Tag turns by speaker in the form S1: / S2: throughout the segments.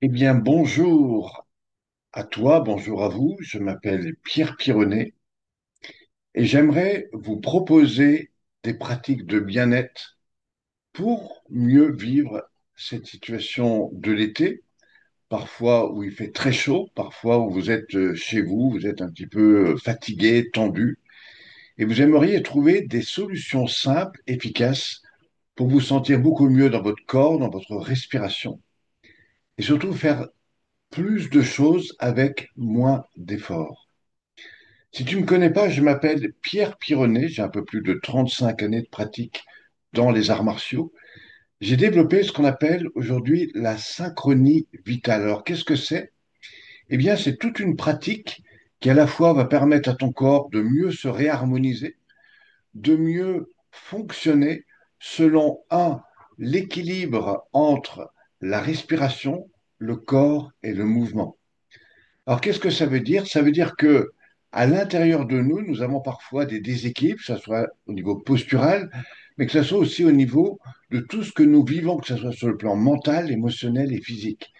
S1: Eh bien, bonjour à toi, bonjour à vous. Je m'appelle Pierre Pironnet et j'aimerais vous proposer des pratiques de bien-être pour mieux vivre cette situation de l'été, parfois où il fait très chaud, parfois où vous êtes chez vous, vous êtes un petit peu fatigué, tendu, et vous aimeriez trouver des solutions simples, efficaces pour vous sentir beaucoup mieux dans votre corps, dans votre respiration, et surtout faire plus de choses avec moins d'efforts. Si tu ne me connais pas, je m'appelle Pierre Pironnet, j'ai un peu plus de 35 années de pratique dans les arts martiaux. J'ai développé ce qu'on appelle aujourd'hui la synchronie vitale. Alors, qu'est-ce que c'est? Eh bien, c'est toute une pratique qui à la fois va permettre à ton corps de mieux se réharmoniser, de mieux fonctionner selon, l'équilibre entre la respiration, le corps et le mouvement. Alors, qu'est-ce que ça veut dire? Ça veut dire que à l'intérieur de nous, nous avons parfois des déséquilibres, que ce soit au niveau postural, mais que ce soit aussi au niveau de tout ce que nous vivons, que ce soit sur le plan mental, émotionnel et physique.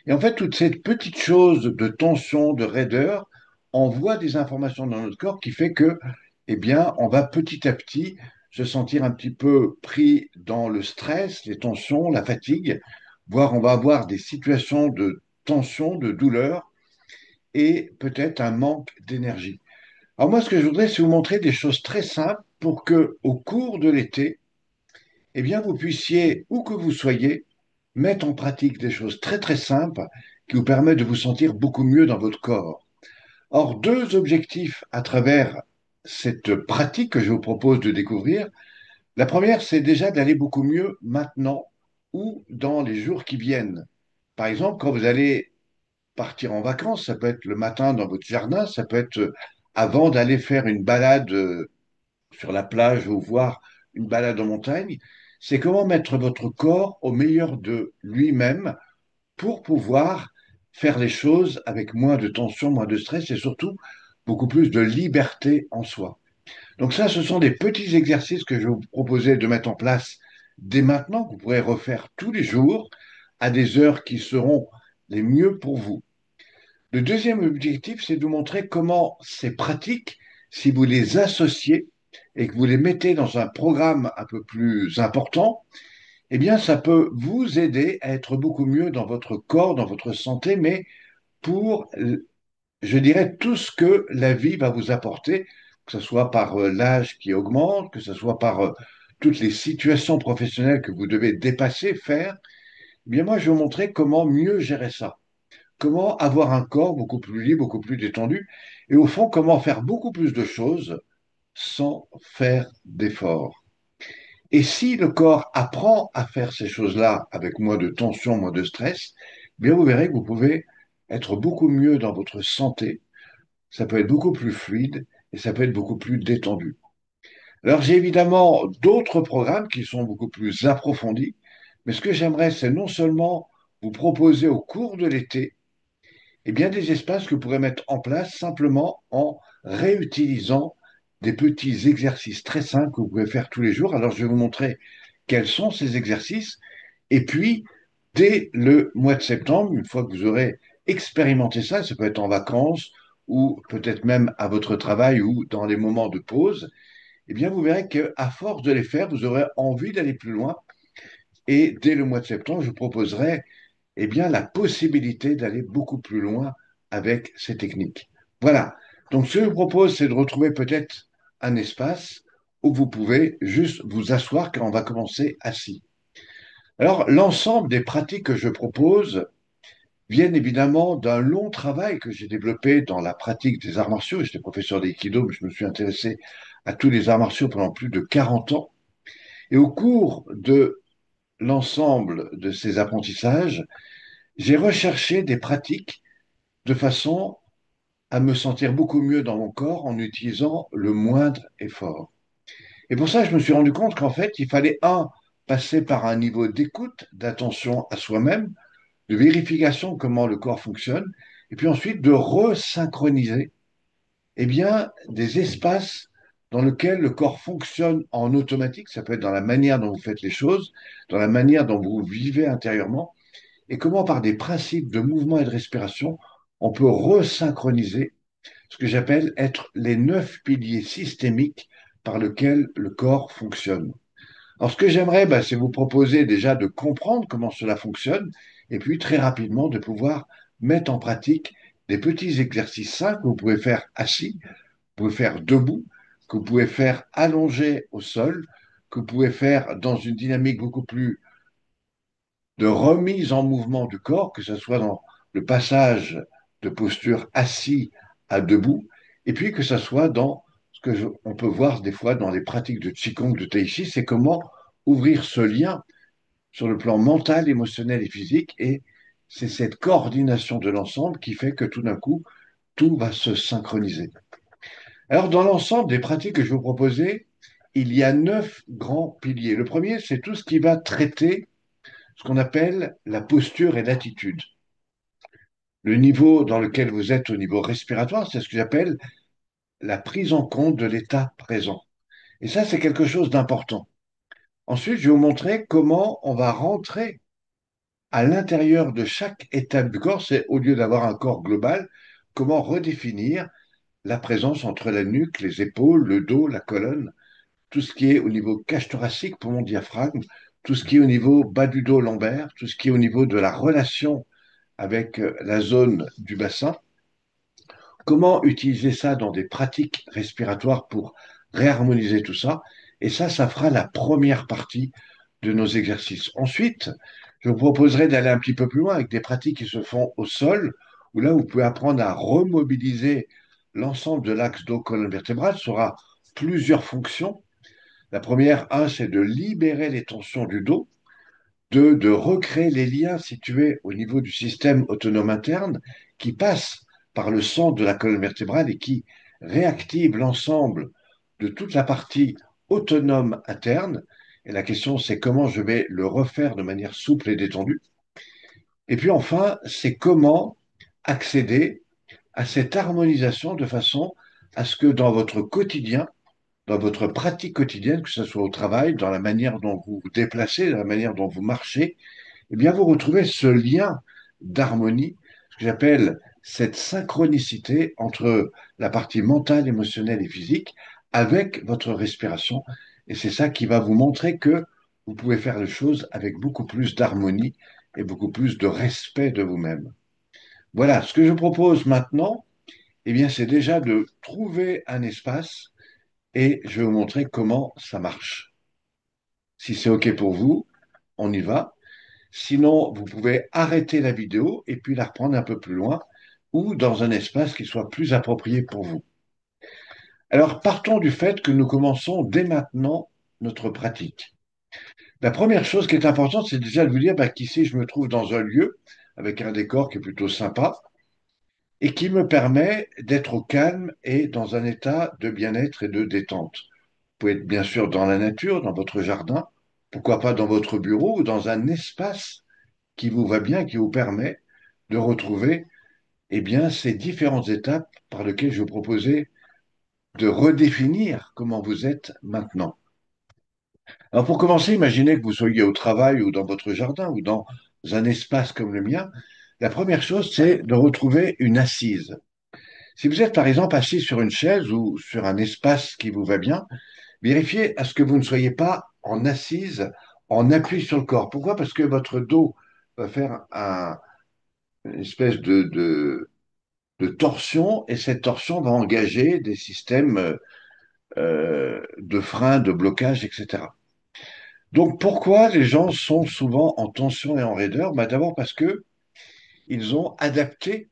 S1: Et en fait, toute cette petite chose de tension, de raideur, envoie des informations dans notre corps qui fait que, eh bien, on va petit à petit se sentir un petit peu pris dans le stress, les tensions, la fatigue, voire on va avoir des situations de tension, de douleur et peut-être un manque d'énergie. Alors moi, ce que je voudrais, c'est vous montrer des choses très simples pour que, au cours de l'été, eh bien, vous puissiez, où que vous soyez, mettre en pratique des choses très très simples qui vous permettent de vous sentir beaucoup mieux dans votre corps. Or, deux objectifs à travers cette pratique que je vous propose de découvrir. La première, c'est déjà d'aller beaucoup mieux maintenant ou dans les jours qui viennent. Par exemple, quand vous allez partir en vacances, ça peut être le matin dans votre jardin, ça peut être avant d'aller faire une balade sur la plage ou voir une balade en montagne. C'est comment mettre votre corps au meilleur de lui-même pour pouvoir faire les choses avec moins de tension, moins de stress et surtout beaucoup plus de liberté en soi. Donc ça, ce sont des petits exercices que je vais vous proposer de mettre en place dès maintenant, que vous pourrez refaire tous les jours à des heures qui seront les mieux pour vous. Le deuxième objectif, c'est de vous montrer comment ces pratiques, si vous les associez et que vous les mettez dans un programme un peu plus important, eh bien, ça peut vous aider à être beaucoup mieux dans votre corps, dans votre santé, mais pour, je dirais, tout ce que la vie va vous apporter, que ce soit par l'âge qui augmente, que ce soit par toutes les situations professionnelles que vous devez dépasser, faire, eh bien, moi, je vais vous montrer comment mieux gérer ça. Comment avoir un corps beaucoup plus libre, beaucoup plus détendu, et au fond, comment faire beaucoup plus de choses sans faire d'efforts. Et si le corps apprend à faire ces choses-là avec moins de tension, moins de stress, eh bien vous verrez que vous pouvez être beaucoup mieux dans votre santé, ça peut être beaucoup plus fluide et ça peut être beaucoup plus détendu. Alors j'ai évidemment d'autres programmes qui sont beaucoup plus approfondis, mais ce que j'aimerais, c'est non seulement vous proposer au cours de l'été et bien des espaces que vous pourrez mettre en place simplement en réutilisant des petits exercices très simples que vous pouvez faire tous les jours. Alors, je vais vous montrer quels sont ces exercices. Et puis, dès le mois de septembre, une fois que vous aurez expérimenté ça, ça peut être en vacances ou peut-être même à votre travail ou dans les moments de pause, eh bien, vous verrez qu'à force de les faire, vous aurez envie d'aller plus loin. Et dès le mois de septembre, je vous proposerai eh bien, la possibilité d'aller beaucoup plus loin avec ces techniques. Voilà. Donc, ce que je vous propose, c'est de retrouver peut-être un espace où vous pouvez juste vous asseoir car on va commencer assis. Alors, l'ensemble des pratiques que je propose viennent évidemment d'un long travail que j'ai développé dans la pratique des arts martiaux. J'étais professeur d'aïkido, mais je me suis intéressé à tous les arts martiaux pendant plus de 40 ans. Et au cours de l'ensemble de ces apprentissages, j'ai recherché des pratiques de façon à me sentir beaucoup mieux dans mon corps en utilisant le moindre effort. Et pour ça, je me suis rendu compte qu'en fait, il fallait, passer par un niveau d'écoute, d'attention à soi-même, de vérification de comment le corps fonctionne, et puis ensuite de resynchroniser, eh bien, des espaces dans lesquels le corps fonctionne en automatique. Ça peut être dans la manière dont vous faites les choses, dans la manière dont vous vivez intérieurement, et comment par des principes de mouvement et de respiration, on peut resynchroniser ce que j'appelle être les 9 piliers systémiques par lesquels le corps fonctionne. Alors, ce que j'aimerais, c'est vous proposer déjà de comprendre comment cela fonctionne et puis très rapidement de pouvoir mettre en pratique des petits exercices simples que vous pouvez faire assis, que vous pouvez faire debout, que vous pouvez faire allongé au sol, que vous pouvez faire dans une dynamique beaucoup plus de remise en mouvement du corps, que ce soit dans le passage de posture assis à debout, et puis que ce soit dans ce que on peut voir des fois dans les pratiques de Qigong, de Tai Chi, c'est comment ouvrir ce lien sur le plan mental, émotionnel et physique, et c'est cette coordination de l'ensemble qui fait que tout d'un coup, tout va se synchroniser. Alors, dans l'ensemble des pratiques que je vais vous proposer, il y a 9 grands piliers. Le premier, c'est tout ce qui va traiter ce qu'on appelle la posture et l'attitude. Le niveau dans lequel vous êtes au niveau respiratoire, c'est ce que j'appelle la prise en compte de l'état présent. Et ça, c'est quelque chose d'important. Ensuite, je vais vous montrer comment on va rentrer à l'intérieur de chaque étape du corps. C'est au lieu d'avoir un corps global, comment redéfinir la présence entre la nuque, les épaules, le dos, la colonne, tout ce qui est au niveau cage thoracique, poumon, diaphragme, tout ce qui est au niveau bas du dos lombaire, tout ce qui est au niveau de la relation avec la zone du bassin. Comment utiliser ça dans des pratiques respiratoires pour réharmoniser tout ça? Et ça fera la première partie de nos exercices. Ensuite, je vous proposerai d'aller un petit peu plus loin avec des pratiques qui se font au sol, où là, vous pouvez apprendre à remobiliser l'ensemble de l'axe dos-colonne vertébrale. Ça aura plusieurs fonctions. La première, c'est de libérer les tensions du dos. Deux, de recréer les liens situés au niveau du système autonome interne qui passe par le centre de la colonne vertébrale et qui réactive l'ensemble de toute la partie autonome interne. Et la question, c'est comment je vais le refaire de manière souple et détendue. Et puis enfin, c'est comment accéder à cette harmonisation de façon à ce que dans votre quotidien, dans votre pratique quotidienne, que ce soit au travail, dans la manière dont vous vous déplacez, dans la manière dont vous marchez, eh bien, vous retrouvez ce lien d'harmonie, ce que j'appelle cette synchronicité entre la partie mentale, émotionnelle et physique avec votre respiration. Et c'est ça qui va vous montrer que vous pouvez faire les choses avec beaucoup plus d'harmonie et beaucoup plus de respect de vous-même. Voilà, ce que je propose maintenant, eh bien, c'est déjà de trouver un espace et je vais vous montrer comment ça marche. Si c'est OK pour vous, on y va. Sinon, vous pouvez arrêter la vidéo et puis la reprendre un peu plus loin ou dans un espace qui soit plus approprié pour vous. Alors, partons du fait que nous commençons dès maintenant notre pratique. La première chose qui est importante, c'est déjà de vous dire qu'ici, je me trouve dans un lieu avec un décor qui est plutôt sympa et qui me permet d'être au calme et dans un état de bien-être et de détente. Vous pouvez être bien sûr dans la nature, dans votre jardin, pourquoi pas dans votre bureau ou dans un espace qui vous va bien, qui vous permet de retrouver ces différentes étapes par lesquelles je vous proposais de redéfinir comment vous êtes maintenant. Alors pour commencer, imaginez que vous soyez au travail ou dans votre jardin ou dans un espace comme le mien. La première chose, c'est de retrouver une assise. Si vous êtes par exemple assis sur une chaise ou sur un espace qui vous va bien, vérifiez à ce que vous ne soyez pas en assise, en appui sur le corps. Pourquoi? Parce que votre dos va faire une espèce de torsion et cette torsion va engager des systèmes de frein, de blocage, etc. Donc pourquoi les gens sont souvent en tension et en raideur? D'abord parce que ils ont adapté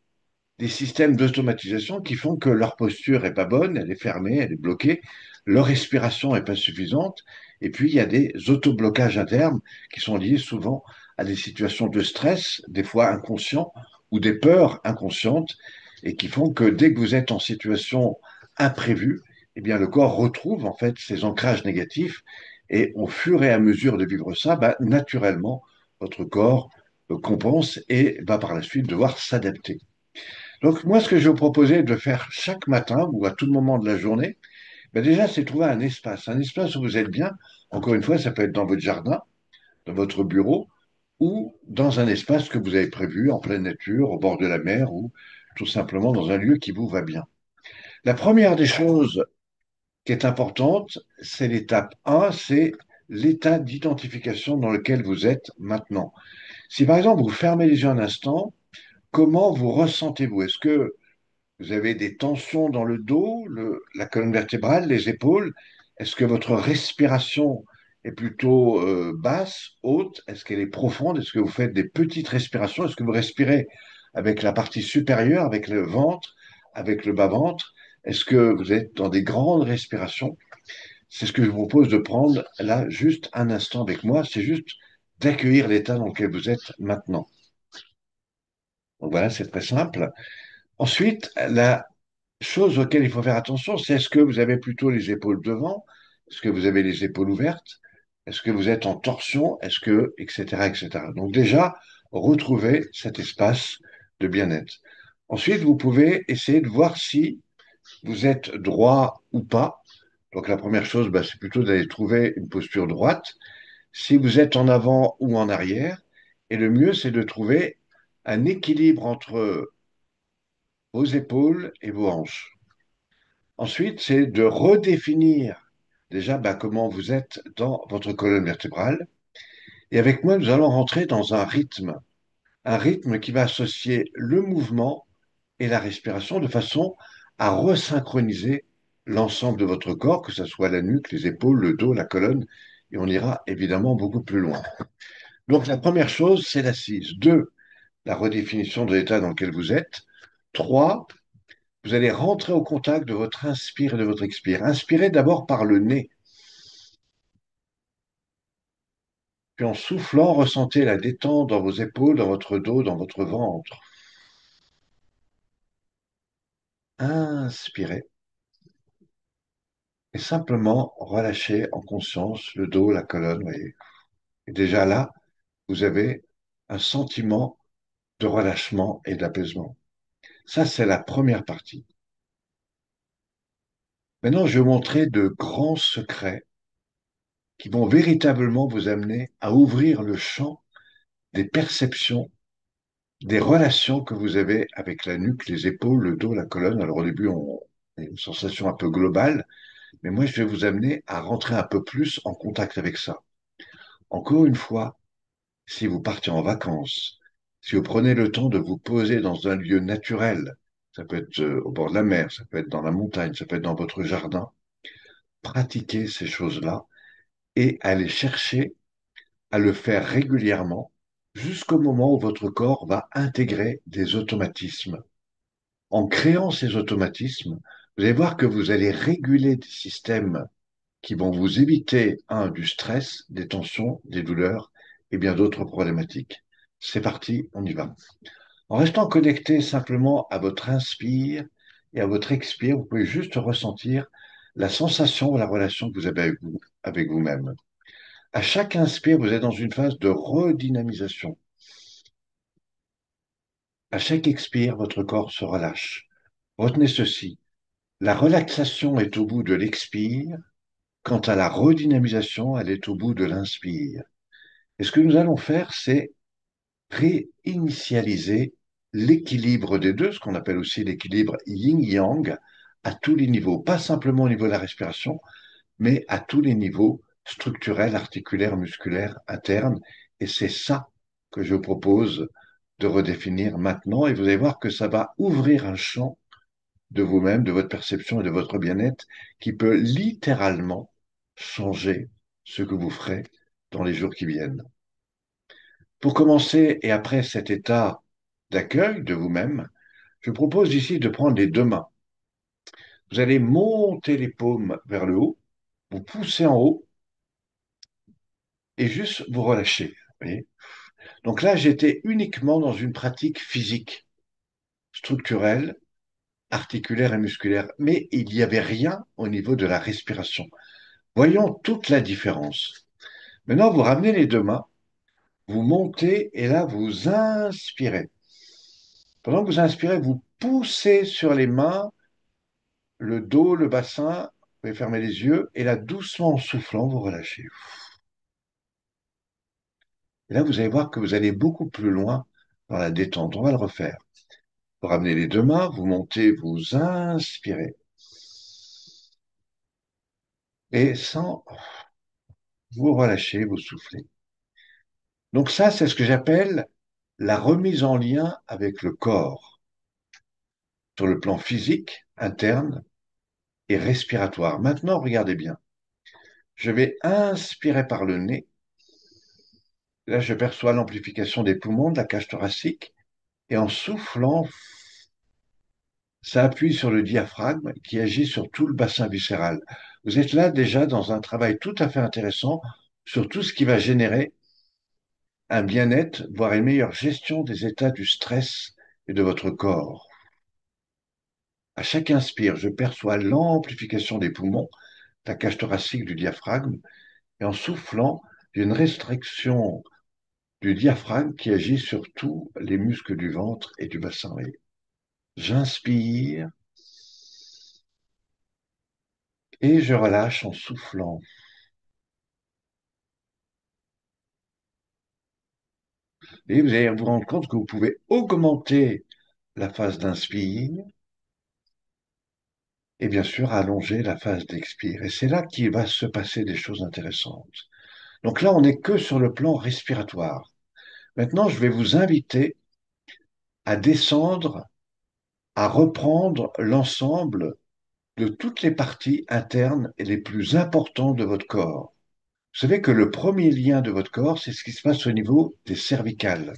S1: des systèmes d'automatisation qui font que leur posture est pas bonne, elle est fermée, elle est bloquée, leur respiration est pas suffisante, et puis il y a des autoblocages internes qui sont liés souvent à des situations de stress, des fois inconscients, ou des peurs inconscientes, et qui font que dès que vous êtes en situation imprévue, eh bien le corps retrouve en fait ses ancrages négatifs, et au fur et à mesure de vivre ça, naturellement, votre corps compense et va par la suite devoir s'adapter. Donc, moi, ce que je vous proposais de faire chaque matin ou à tout moment de la journée, déjà, c'est trouver un espace où vous êtes bien. Encore une fois, ça peut être dans votre jardin, dans votre bureau, ou dans un espace que vous avez prévu en pleine nature, au bord de la mer ou tout simplement dans un lieu qui vous va bien. La première des choses qui est importante, c'est l'étape 1, c'est l'état d'identification dans lequel vous êtes maintenant. Si par exemple vous fermez les yeux un instant, comment vous ressentez-vous? Est-ce que vous avez des tensions dans le dos, la colonne vertébrale, les épaules? Est-ce que votre respiration est plutôt basse, haute? Est-ce qu'elle est profonde? Est-ce que vous faites des petites respirations? Est-ce que vous respirez avec la partie supérieure, avec le ventre, avec le bas-ventre? Est-ce que vous êtes dans des grandes respirations? C'est ce que je vous propose de prendre là, juste un instant avec moi. C'est juste d'accueillir l'état dans lequel vous êtes maintenant. Donc voilà, c'est très simple. Ensuite, la chose auquel il faut faire attention, c'est est-ce que vous avez plutôt les épaules devant? Est-ce que vous avez les épaules ouvertes? Est-ce que vous êtes en torsion? Est-ce que, etc., etc. Donc déjà, retrouvez cet espace de bien-être. Ensuite, vous pouvez essayer de voir si vous êtes droit ou pas. Donc la première chose, bah, c'est plutôt d'aller trouver une posture droite. Si vous êtes en avant ou en arrière, et le mieux, c'est de trouver un équilibre entre vos épaules et vos hanches. Ensuite, c'est de redéfinir déjà bah, comment vous êtes dans votre colonne vertébrale. Et avec moi, nous allons rentrer dans un rythme qui va associer le mouvement et la respiration de façon à resynchroniser l'ensemble de votre corps, que ce soit la nuque, les épaules, le dos, la colonne, et on ira évidemment beaucoup plus loin. Donc la première chose, c'est l'assise. Deux, la redéfinition de l'état dans lequel vous êtes. Trois, vous allez rentrer au contact de votre inspire et de votre expire. Inspirez d'abord par le nez, puis en soufflant, ressentez la détente dans vos épaules, dans votre dos, dans votre ventre. Inspirez et simplement relâchez en conscience le dos, la colonne. Voyez. Et déjà là, vous avez un sentiment de relâchement et d'apaisement. Ça, c'est la première partie. Maintenant, je vais vous montrer de grands secrets qui vont véritablement vous amener à ouvrir le champ des perceptions, des relations que vous avez avec la nuque, les épaules, le dos, la colonne. Alors au début, on a une sensation un peu globale, mais moi, je vais vous amener à rentrer un peu plus en contact avec ça. Encore une fois, si vous partez en vacances, si vous prenez le temps de vous poser dans un lieu naturel, ça peut être au bord de la mer, ça peut être dans la montagne, ça peut être dans votre jardin, pratiquez ces choses-là et allez chercher à le faire régulièrement jusqu'au moment où votre corps va intégrer des automatismes. En créant ces automatismes, vous allez voir que vous allez réguler des systèmes qui vont vous éviter, un, du stress, des tensions, des douleurs et bien d'autres problématiques. C'est parti, on y va. En restant connecté simplement à votre inspire et à votre expire, vous pouvez juste ressentir la sensation ou la relation que vous avez avec vous-même. À chaque inspire, vous êtes dans une phase de redynamisation. À chaque expire, votre corps se relâche. Retenez ceci. La relaxation est au bout de l'expire, quant à la redynamisation, elle est au bout de l'inspire. Et ce que nous allons faire, c'est réinitialiser l'équilibre des deux, ce qu'on appelle aussi l'équilibre yin-yang, à tous les niveaux, pas simplement au niveau de la respiration, mais à tous les niveaux structurels, articulaires, musculaires, internes. Et c'est ça que je propose de redéfinir maintenant. Et vous allez voir que ça va ouvrir un champ de vous-même, de votre perception et de votre bien-être qui peut littéralement changer ce que vous ferez dans les jours qui viennent. Pour commencer, et après cet état d'accueil de vous-même, je propose ici de prendre les deux mains. Vous allez monter les paumes vers le haut, vous poussez en haut et juste vous relâchez. Vous voyez. Donc là, j'étais uniquement dans une pratique physique, structurelle, articulaire et musculaire, mais il n'y avait rien au niveau de la respiration. Voyons toute la différence. Maintenant, vous ramenez les deux mains, vous montez et là, vous inspirez. Pendant que vous inspirez, vous poussez sur les mains, le dos, le bassin, vous pouvez fermer les yeux et là, doucement en soufflant, vous relâchez. Et là, vous allez voir que vous allez beaucoup plus loin dans la détente. On va le refaire. Vous ramenez les deux mains, vous montez, vous inspirez. Et sans vous relâcher, vous soufflez. Donc ça, c'est ce que j'appelle la remise en lien avec le corps, sur le plan physique, interne et respiratoire. Maintenant, regardez bien. Je vais inspirer par le nez. Là, je perçois l'amplification des poumons, de la cage thoracique. Et en soufflant, ça appuie sur le diaphragme qui agit sur tout le bassin viscéral. Vous êtes là déjà dans un travail tout à fait intéressant sur tout ce qui va générer un bien-être, voire une meilleure gestion des états du stress et de votre corps. À chaque inspire, je perçois l'amplification des poumons, la cage thoracique du diaphragme, et en soufflant, j'ai une restriction du diaphragme qui agit sur tous les muscles du ventre et du bassin. J'inspire et je relâche en soufflant. Et vous allez vous rendre compte que vous pouvez augmenter la phase d'inspire et bien sûr allonger la phase d'expire. Et c'est là qu'il va se passer des choses intéressantes. Donc là, on n'est que sur le plan respiratoire. Maintenant, je vais vous inviter à descendre, à reprendre l'ensemble de toutes les parties internes et les plus importantes de votre corps. Vous savez que le premier lien de votre corps, c'est ce qui se passe au niveau des cervicales.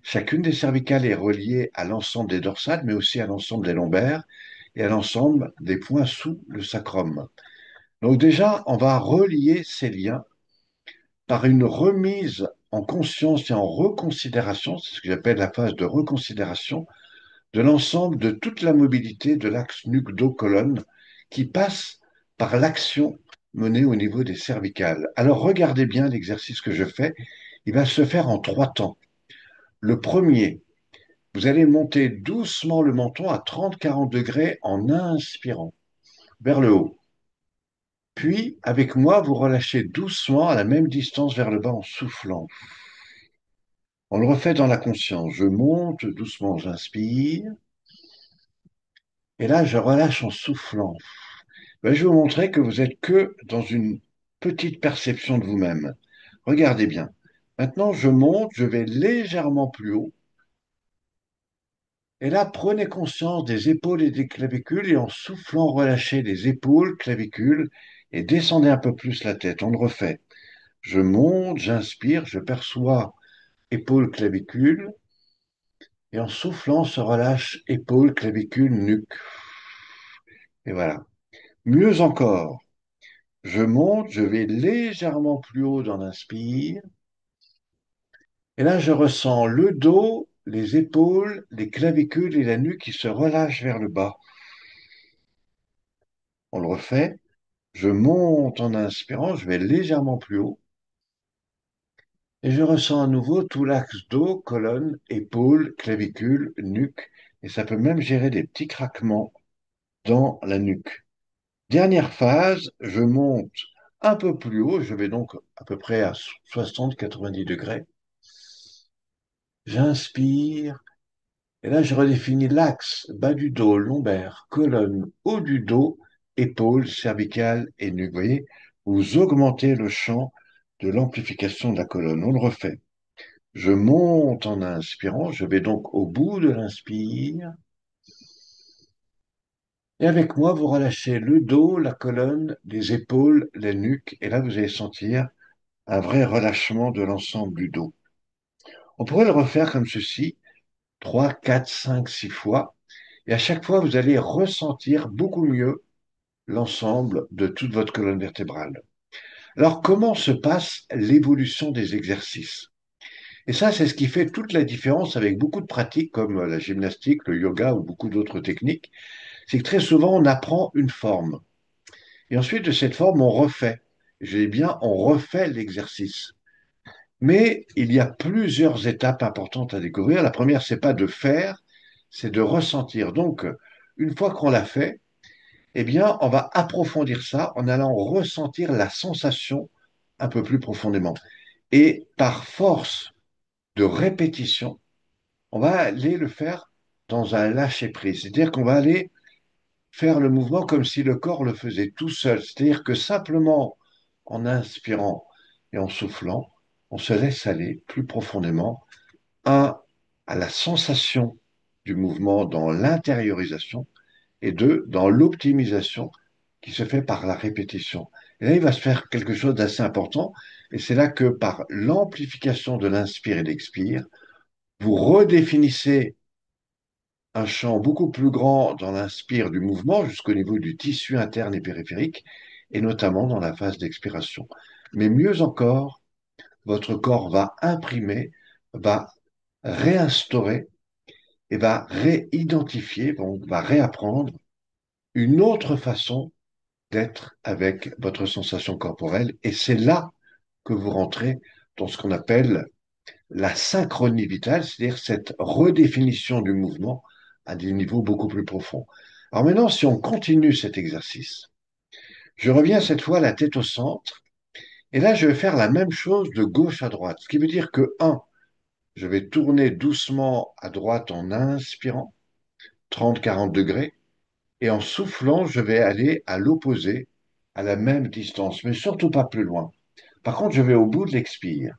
S1: Chacune des cervicales est reliée à l'ensemble des dorsales, mais aussi à l'ensemble des lombaires et à l'ensemble des points sous le sacrum. Donc déjà, on va relier ces liens par une remise en conscience et en reconsidération, c'est ce que j'appelle la phase de reconsidération, de l'ensemble de toute la mobilité de l'axe nuque-dos-colonne qui passe par l'action menée au niveau des cervicales. Alors regardez bien l'exercice que je fais, il va se faire en trois temps. Le premier, vous allez monter doucement le menton à 30-40 degrés en inspirant vers le haut. Puis, avec moi, vous relâchez doucement à la même distance vers le bas en soufflant. On le refait dans la conscience. Je monte doucement, j'inspire. Et là, je relâche en soufflant. Ben, je vais vous montrer que vous êtes que dans une petite perception de vous-même. Regardez bien. Maintenant, je monte, je vais légèrement plus haut. Et là, prenez conscience des épaules et des clavicules et en soufflant, relâchez les épaules, clavicules et descendez un peu plus la tête. On le refait. Je monte, j'inspire, je perçois épaules, clavicules et en soufflant, se relâche épaules, clavicules, nuque. Et voilà. Mieux encore, je monte, je vais légèrement plus haut dans l'inspire et là, je ressens le dos, les épaules, les clavicules et la nuque qui se relâchent vers le bas. On le refait. Je monte en inspirant, je vais légèrement plus haut et je ressens à nouveau tout l'axe dos, colonne, épaules, clavicule, nuque et ça peut même gérer des petits craquements dans la nuque. Dernière phase, je monte un peu plus haut, je vais donc à peu près à 60-90 degrés. J'inspire et là je redéfinis l'axe bas du dos, lombaire, colonne, haut du dos, épaules, cervicales et nuque. Vous voyez, vous augmentez le champ de l'amplification de la colonne. On le refait. Je monte en inspirant, je vais donc au bout de l'inspire. Et avec moi, vous relâchez le dos, la colonne, les épaules, la nuque. Et là, vous allez sentir un vrai relâchement de l'ensemble du dos. On pourrait le refaire comme ceci, 3, 4, 5, 6 fois. Et à chaque fois, vous allez ressentir beaucoup mieux l'ensemble de toute votre colonne vertébrale. Alors, comment se passe l'évolution des exercices? Et ça, c'est ce qui fait toute la différence avec beaucoup de pratiques comme la gymnastique, le yoga ou beaucoup d'autres techniques. C'est que très souvent, on apprend une forme. Et ensuite, de cette forme, on refait. Je dis bien, on refait l'exercice. Mais il y a plusieurs étapes importantes à découvrir. La première, c'est pas de faire, c'est de ressentir. Donc, une fois qu'on l'a fait, eh bien, on va approfondir ça en allant ressentir la sensation un peu plus profondément. Et par force de répétition, on va aller le faire dans un lâcher-prise. C'est-à-dire qu'on va aller faire le mouvement comme si le corps le faisait tout seul. C'est-à-dire que simplement en inspirant et en soufflant, on se laisse aller plus profondément, un, à la sensation du mouvement dans l'intériorisation, et deux, dans l'optimisation qui se fait par la répétition. Et là, il va se faire quelque chose d'assez important, et c'est là que par l'amplification de l'inspire et l'expire, vous redéfinissez un champ beaucoup plus grand dans l'inspire du mouvement jusqu'au niveau du tissu interne et périphérique, et notamment dans la phase d'expiration. Mais mieux encore, votre corps va imprimer, va réinstaurer et va réidentifier, donc va réapprendre une autre façon d'être avec votre sensation corporelle. Et c'est là que vous rentrez dans ce qu'on appelle la synchronie vitale, c'est-à-dire cette redéfinition du mouvement à des niveaux beaucoup plus profonds. Alors maintenant, si on continue cet exercice, je reviens cette fois la tête au centre, et là, je vais faire la même chose de gauche à droite, ce qui veut dire que, un, je vais tourner doucement à droite en inspirant, 30-40 degrés, et en soufflant, je vais aller à l'opposé, à la même distance, mais surtout pas plus loin. Par contre, je vais au bout de l'expire.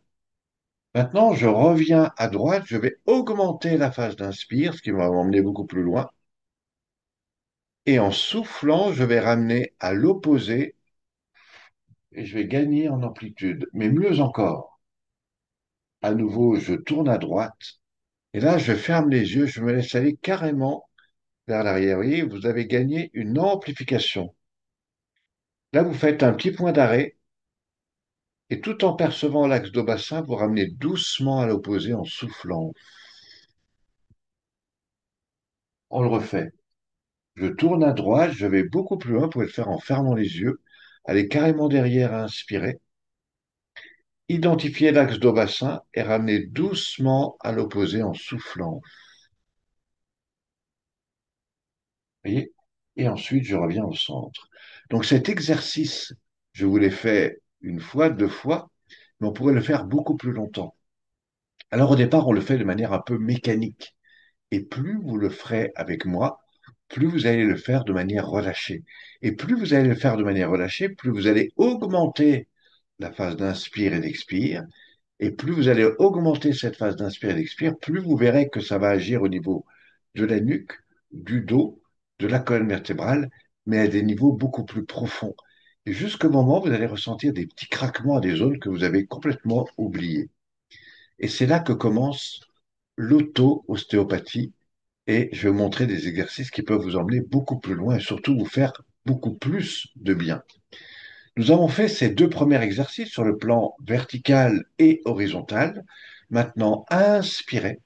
S1: Maintenant, je reviens à droite, je vais augmenter la phase d'inspire, ce qui va m'emmener beaucoup plus loin. Et en soufflant, je vais ramener à l'opposé et je vais gagner en amplitude. Mais mieux encore, à nouveau, je tourne à droite et là, je ferme les yeux, je me laisse aller carrément vers l'arrière. Vous voyez, vous avez gagné une amplification. Là, vous faites un petit point d'arrêt et tout en percevant l'axe de bassin, vous ramenez doucement à l'opposé en soufflant. On le refait. Je tourne à droite, je vais beaucoup plus loin, vous pouvez le faire en fermant les yeux, aller carrément derrière à inspirer, identifier l'axe dos bassin et ramener doucement à l'opposé en soufflant. Vous voyez? Et ensuite, je reviens au centre. Donc cet exercice, je vous l'ai fait une fois, deux fois, mais on pourrait le faire beaucoup plus longtemps. Alors au départ, on le fait de manière un peu mécanique. Et plus vous le ferez avec moi, plus vous allez le faire de manière relâchée. Et plus vous allez le faire de manière relâchée, plus vous allez augmenter la phase d'inspire et d'expire. Et plus vous allez augmenter cette phase d'inspire et d'expire, plus vous verrez que ça va agir au niveau de la nuque, du dos, de la colonne vertébrale, mais à des niveaux beaucoup plus profonds. Et jusqu'au moment où vous allez ressentir des petits craquements à des zones que vous avez complètement oubliées. Et c'est là que commence l'auto-ostéopathie et je vais vous montrer des exercices qui peuvent vous emmener beaucoup plus loin et surtout vous faire beaucoup plus de bien. Nous avons fait ces deux premiers exercices sur le plan vertical et horizontal. Maintenant, inspirez.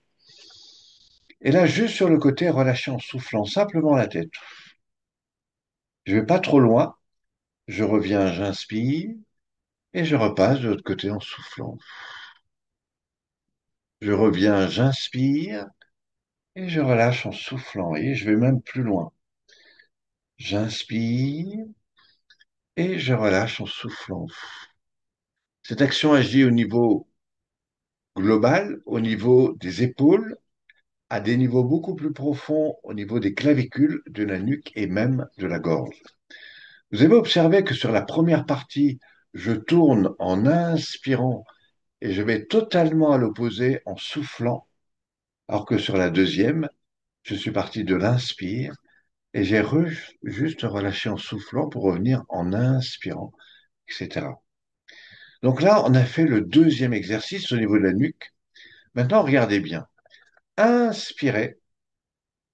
S1: Et là, juste sur le côté, relâchez en soufflant simplement la tête. Je ne vais pas trop loin. Je reviens, j'inspire et je repasse de l'autre côté en soufflant. Je reviens, j'inspire et je relâche en soufflant. Et je vais même plus loin. J'inspire et je relâche en soufflant. Cette action agit au niveau global, au niveau des épaules, à des niveaux beaucoup plus profonds, au niveau des clavicules, de la nuque et même de la gorge. Vous avez observé que sur la première partie, je tourne en inspirant et je vais totalement à l'opposé en soufflant, alors que sur la deuxième, je suis parti de l'inspire et j'ai juste relâché en soufflant pour revenir en inspirant, etc. Donc là, on a fait le deuxième exercice au niveau de la nuque. Maintenant, regardez bien. Inspirez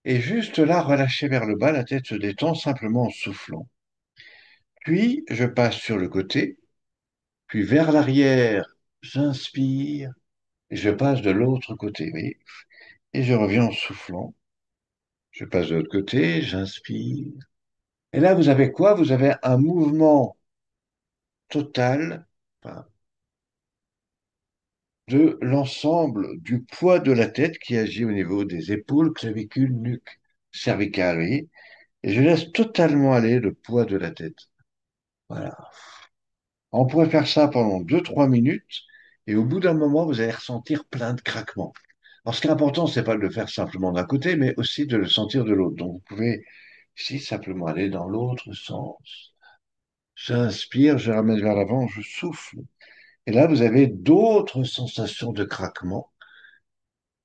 S1: et juste là, relâchez vers le bas, la tête se détend simplement en soufflant. Puis, je passe sur le côté, puis vers l'arrière, j'inspire et je passe de l'autre côté, vous voyez, et je reviens en soufflant. Je passe de l'autre côté, j'inspire. Et là, vous avez quoi? Vous avez un mouvement total, enfin, de l'ensemble du poids de la tête qui agit au niveau des épaules, clavicules, nuque, cervicale, vous voyez. Et je laisse totalement aller le poids de la tête. Voilà. On pourrait faire ça pendant 2-3 minutes Et au bout d'un moment, vous allez ressentir plein de craquements. Alors, ce qui est important, c'est pas de le faire simplement d'un côté, mais aussi de le sentir de l'autre. Donc, vous pouvez ici simplement aller dans l'autre sens. J'inspire, je ramène vers l'avant, je souffle. Et là, vous avez d'autres sensations de craquement.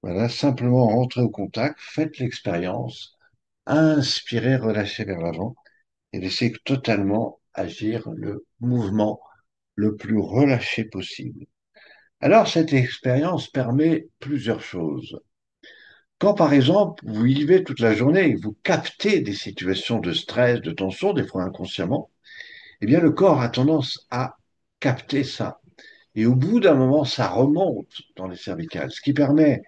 S1: Voilà, simplement rentrez au contact, faites l'expérience, inspirez, relâchez vers l'avant et laissez totalement agir le mouvement le plus relâché possible. Alors, cette expérience permet plusieurs choses. Quand, par exemple, vous vivez toute la journée et que vous captez des situations de stress, de tension, des fois inconsciemment, eh bien, le corps a tendance à capter ça. Et au bout d'un moment, ça remonte dans les cervicales, ce qui permet,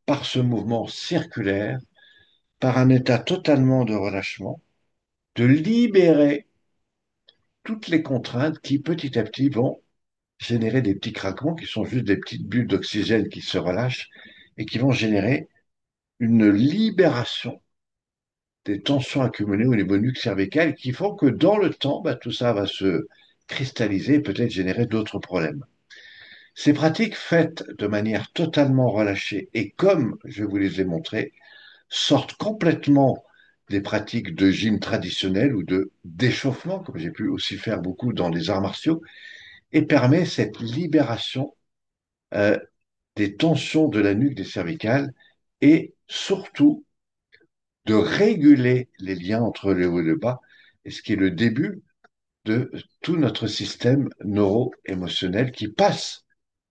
S1: par ce mouvement circulaire, par un état totalement de relâchement, de libérer toutes les contraintes qui, petit à petit, vont générer des petits craquements qui sont juste des petites bulles d'oxygène qui se relâchent et qui vont générer une libération des tensions accumulées au niveau nuque cervical qui font que dans le temps, tout ça va se cristalliser et peut-être générer d'autres problèmes. Ces pratiques faites de manière totalement relâchée et comme je vous les ai montrées, sortent complètement des pratiques de gym traditionnelles ou de d'échauffement, comme j'ai pu aussi faire beaucoup dans les arts martiaux, et permet cette libération euh, des tensions de la nuque des cervicales et surtout de réguler les liens entre le haut et le bas, et ce qui est le début de tout notre système neuro-émotionnel qui passe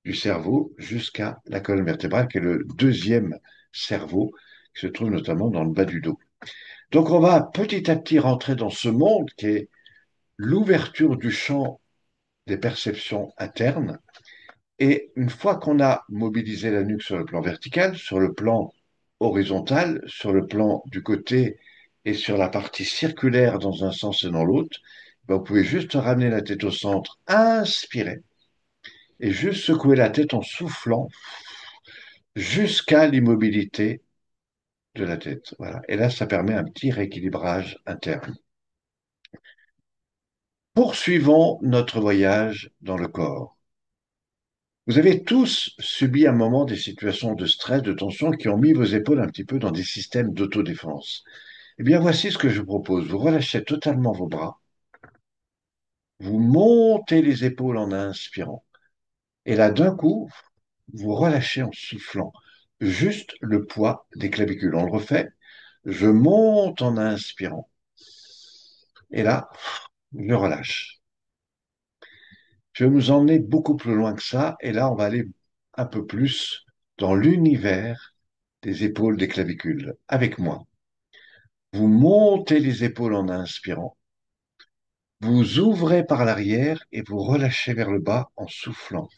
S1: du cerveau jusqu'à la colonne vertébrale, qui est le deuxième cerveau, qui se trouve notamment dans le bas du dos. Donc on va petit à petit rentrer dans ce monde qui est l'ouverture du champ des perceptions internes. Et une fois qu'on a mobilisé la nuque sur le plan vertical, sur le plan horizontal, sur le plan du côté et sur la partie circulaire dans un sens et dans l'autre, vous pouvez juste ramener la tête au centre, inspirer et juste secouer la tête en soufflant jusqu'à l'immobilité de la tête. Voilà. Et là, ça permet un petit rééquilibrage interne. Poursuivons notre voyage dans le corps. Vous avez tous subi un moment des situations de stress, de tension qui ont mis vos épaules un petit peu dans des systèmes d'autodéfense. Eh bien, voici ce que je vous propose. Vous relâchez totalement vos bras, vous montez les épaules en inspirant, et là, d'un coup, vous relâchez en soufflant. Juste le poids des clavicules. On le refait. Je monte en inspirant, et là, je relâche. Je vais vous emmener beaucoup plus loin que ça, et là, on va aller un peu plus dans l'univers des épaules des clavicules. Avec moi. Vous montez les épaules en inspirant, vous ouvrez par l'arrière et vous relâchez vers le bas en soufflant.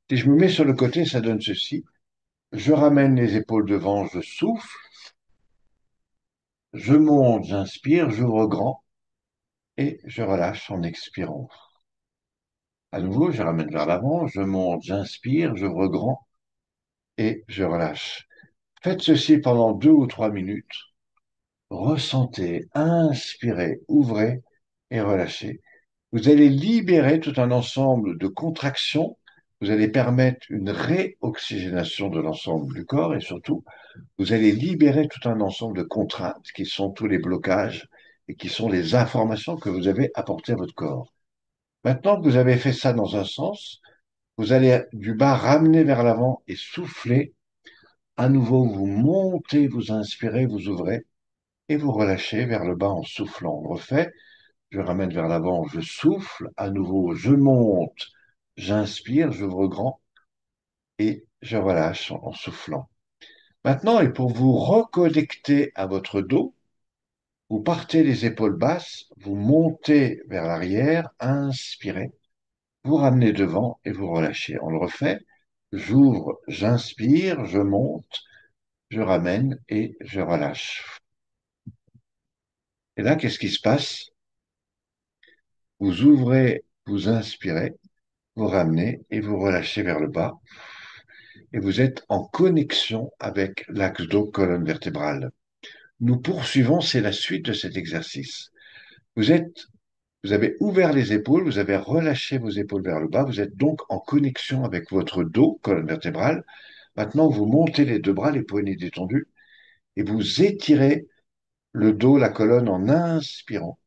S1: Si je me mets sur le côté, ça donne ceci. Je ramène les épaules devant, je souffle, je monte, j'inspire, j'ouvre grand et je relâche en expirant. À nouveau, je ramène vers l'avant, je monte, j'inspire, j'ouvre grand et je relâche. Faites ceci pendant 2 ou 3 minutes. Ressentez, inspirez, ouvrez et relâchez. Vous allez libérer tout un ensemble de contractions. Vous allez permettre une réoxygénation de l'ensemble du corps et surtout, vous allez libérer tout un ensemble de contraintes qui sont tous les blocages et qui sont les informations que vous avez apportées à votre corps. Maintenant que vous avez fait ça dans un sens, vous allez du bas ramener vers l'avant et souffler. À nouveau, vous montez, vous inspirez, vous ouvrez et vous relâchez vers le bas en soufflant. On refait. Je ramène vers l'avant, je souffle. À nouveau, je monte, j'inspire, j'ouvre grand et je relâche en soufflant. Maintenant, et pour vous reconnecter à votre dos, vous partez les épaules basses, vous montez vers l'arrière, inspirez, vous ramenez devant et vous relâchez. On le refait. J'ouvre, j'inspire, je monte, je ramène et je relâche. Et là, qu'est-ce qui se passe? Vous ouvrez, vous inspirez, vous ramenez et vous relâchez vers le bas. Et vous êtes en connexion avec l'axe dos-colonne vertébrale. Nous poursuivons, c'est la suite de cet exercice. Vous êtes Vous avez ouvert les épaules, vous avez relâché vos épaules vers le bas, vous êtes donc en connexion avec votre dos, colonne vertébrale. Maintenant, vous montez les deux bras, les poignets détendus, et vous étirez le dos, la colonne en inspirant.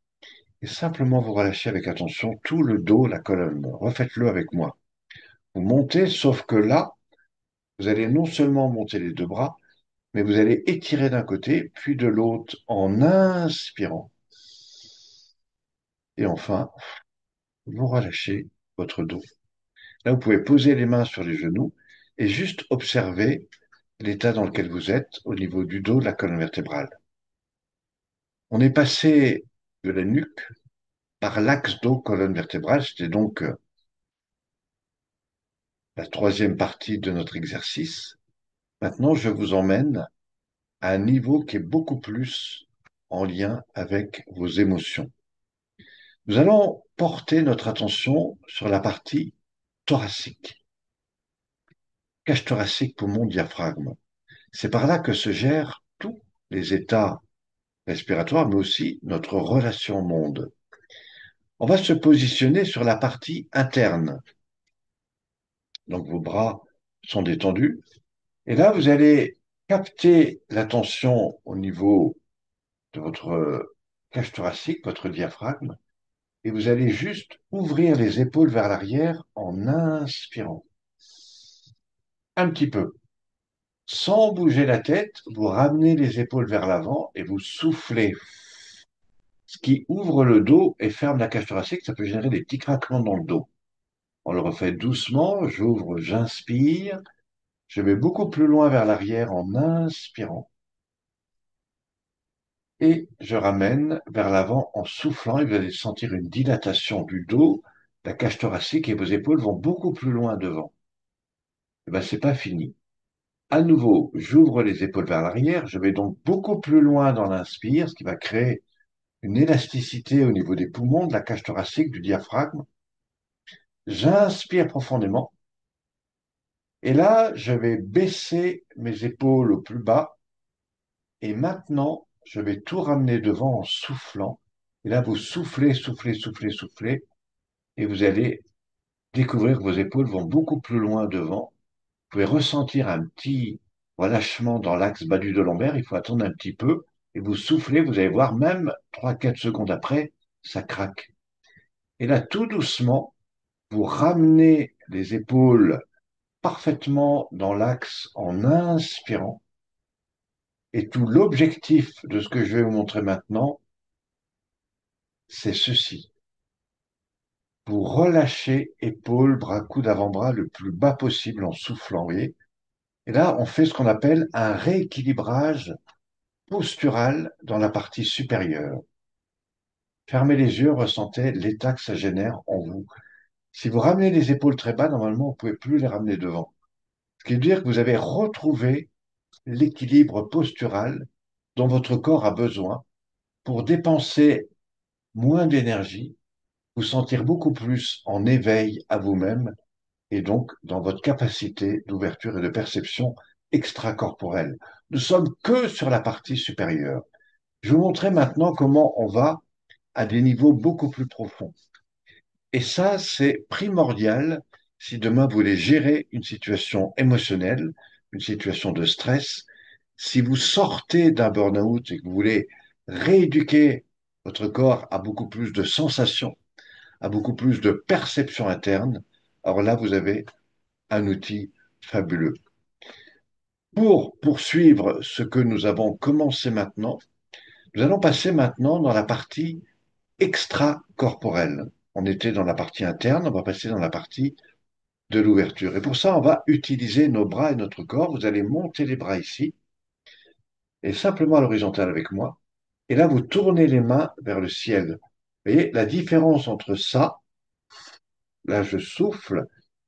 S1: Et simplement vous relâchez avec attention tout le dos, la colonne. Refaites-le avec moi. Vous montez, sauf que là, vous allez non seulement monter les deux bras, mais vous allez étirer d'un côté, puis de l'autre en inspirant. Et enfin, vous relâchez votre dos. Là, vous pouvez poser les mains sur les genoux et juste observer l'état dans lequel vous êtes au niveau du dos, de la colonne vertébrale. On est passé de la nuque par l'axe dos-colonne vertébrale, c'était donc la troisième partie de notre exercice. Maintenant, je vous emmène à un niveau qui est beaucoup plus en lien avec vos émotions. Nous allons porter notre attention sur la partie thoracique, cage thoracique, poumon, diaphragme. C'est par là que se gèrent tous les états respiratoires, mais aussi notre relation au monde. On va se positionner sur la partie interne. Donc vos bras sont détendus. Et là, vous allez capter l'attention au niveau de votre cage thoracique, votre diaphragme, et vous allez juste ouvrir les épaules vers l'arrière en inspirant. Un petit peu. Sans bouger la tête, vous ramenez les épaules vers l'avant et vous soufflez. Ce qui ouvre le dos et ferme la cage thoracique, ça peut générer des petits craquements dans le dos. On le refait doucement, j'ouvre, j'inspire, je vais beaucoup plus loin vers l'arrière en inspirant et je ramène vers l'avant en soufflant et vous allez sentir une dilatation du dos, la cage thoracique et vos épaules vont beaucoup plus loin devant. Et ben, c'est pas fini. À nouveau, j'ouvre les épaules vers l'arrière, je vais donc beaucoup plus loin dans l'inspire, ce qui va créer une élasticité au niveau des poumons, de la cage thoracique, du diaphragme. J'inspire profondément et là, je vais baisser mes épaules au plus bas et maintenant, je vais tout ramener devant en soufflant. Et là, vous soufflez, soufflez, soufflez, soufflez et vous allez découvrir que vos épaules vont beaucoup plus loin devant. Vous pouvez ressentir un petit relâchement dans l'axe bas du dos lombaire. Il faut attendre un petit peu et vous soufflez. Vous allez voir, même 3, 4 secondes après, ça craque. Et là, tout doucement, vous ramenez les épaules parfaitement dans l'axe en inspirant. Et tout l'objectif de ce que je vais vous montrer maintenant, c'est ceci. Vous relâchez épaules, bras, coude, avant-bras le plus bas possible en soufflant, vous voyez. Et là, on fait ce qu'on appelle un rééquilibrage postural dans la partie supérieure. Fermez les yeux, ressentez l'état que ça génère en vous. Si vous ramenez les épaules très bas, normalement, vous ne pouvez plus les ramener devant. Ce qui veut dire que vous avez retrouvé l'équilibre postural dont votre corps a besoin pour dépenser moins d'énergie, vous sentir beaucoup plus en éveil à vous-même et donc dans votre capacité d'ouverture et de perception extracorporelle. Nous sommes que sur la partie supérieure. Je vais vous montrer maintenant comment on va à des niveaux beaucoup plus profonds. Et ça, c'est primordial si demain vous voulez gérer une situation émotionnelle, une situation de stress. Si vous sortez d'un burn-out et que vous voulez rééduquer votre corps à beaucoup plus de sensations, à beaucoup plus de perception interne, alors là, vous avez un outil fabuleux. Pour poursuivre ce que nous avons commencé maintenant, nous allons passer maintenant dans la partie extracorporelle. On était dans la partie interne, on va passer dans la partie de l'ouverture. Et pour ça, on va utiliser nos bras et notre corps. Vous allez monter les bras ici et simplement à l'horizontale avec moi. Et là, vous tournez les mains vers le ciel. Vous voyez la différence entre ça, là je souffle,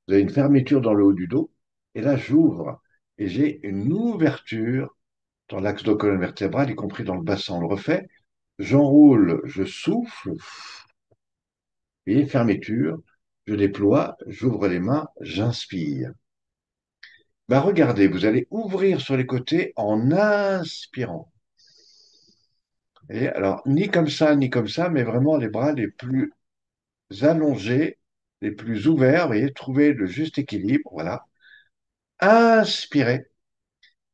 S1: vous avez une fermeture dans le haut du dos, et là j'ouvre et j'ai une ouverture dans l'axe de colonne vertébrale, y compris dans le bassin. On le refait. J'enroule, je souffle, et fermeture, je déploie, j'ouvre les mains, j'inspire. Ben regardez, vous allez ouvrir sur les côtés en inspirant. Et alors, ni comme ça, mais vraiment les bras les plus allongés, les plus ouverts, vous voyez, trouver le juste équilibre, voilà. Inspirez.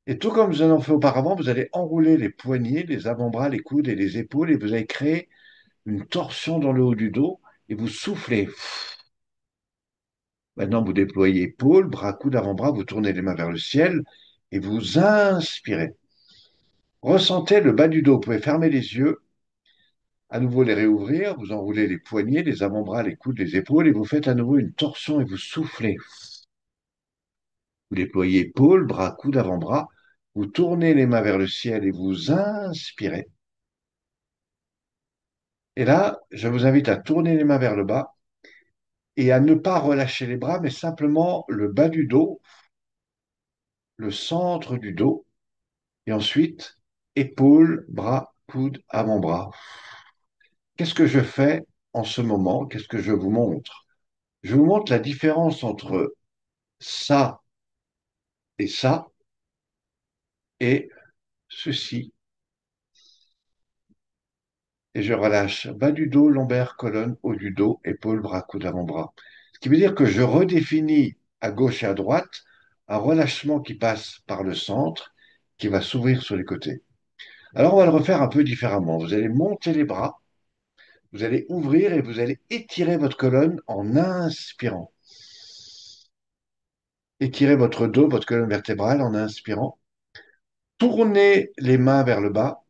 S1: Et tout comme nous en avons fait auparavant, vous allez enrouler les poignets, les avant-bras, les coudes et les épaules et vous allez créer une torsion dans le haut du dos et vous soufflez. Maintenant, vous déployez épaules, bras, coudes, avant-bras, vous tournez les mains vers le ciel et vous inspirez. Ressentez le bas du dos. Vous pouvez fermer les yeux, à nouveau les réouvrir, vous enroulez les poignets, les avant-bras, les coudes, les épaules et vous faites à nouveau une torsion et vous soufflez. Vous déployez épaules, bras, coudes, avant-bras, vous tournez les mains vers le ciel et vous inspirez. Et là, je vous invite à tourner les mains vers le bas et à ne pas relâcher les bras, mais simplement le bas du dos, le centre du dos, et ensuite épaules, bras, coudes, avant-bras. Qu'est-ce que je fais en ce moment? Qu'est-ce que je vous montre? Je vous montre la différence entre ça et ça et ceci. Et je relâche bas du dos, lombaire, colonne, haut du dos, épaules, bras, coudes, avant-bras. Ce qui veut dire que je redéfinis à gauche et à droite un relâchement qui passe par le centre, qui va s'ouvrir sur les côtés. Alors on va le refaire un peu différemment. Vous allez monter les bras, vous allez ouvrir et vous allez étirer votre colonne en inspirant. Étirez votre dos, votre colonne vertébrale en inspirant. Tournez les mains vers le bas.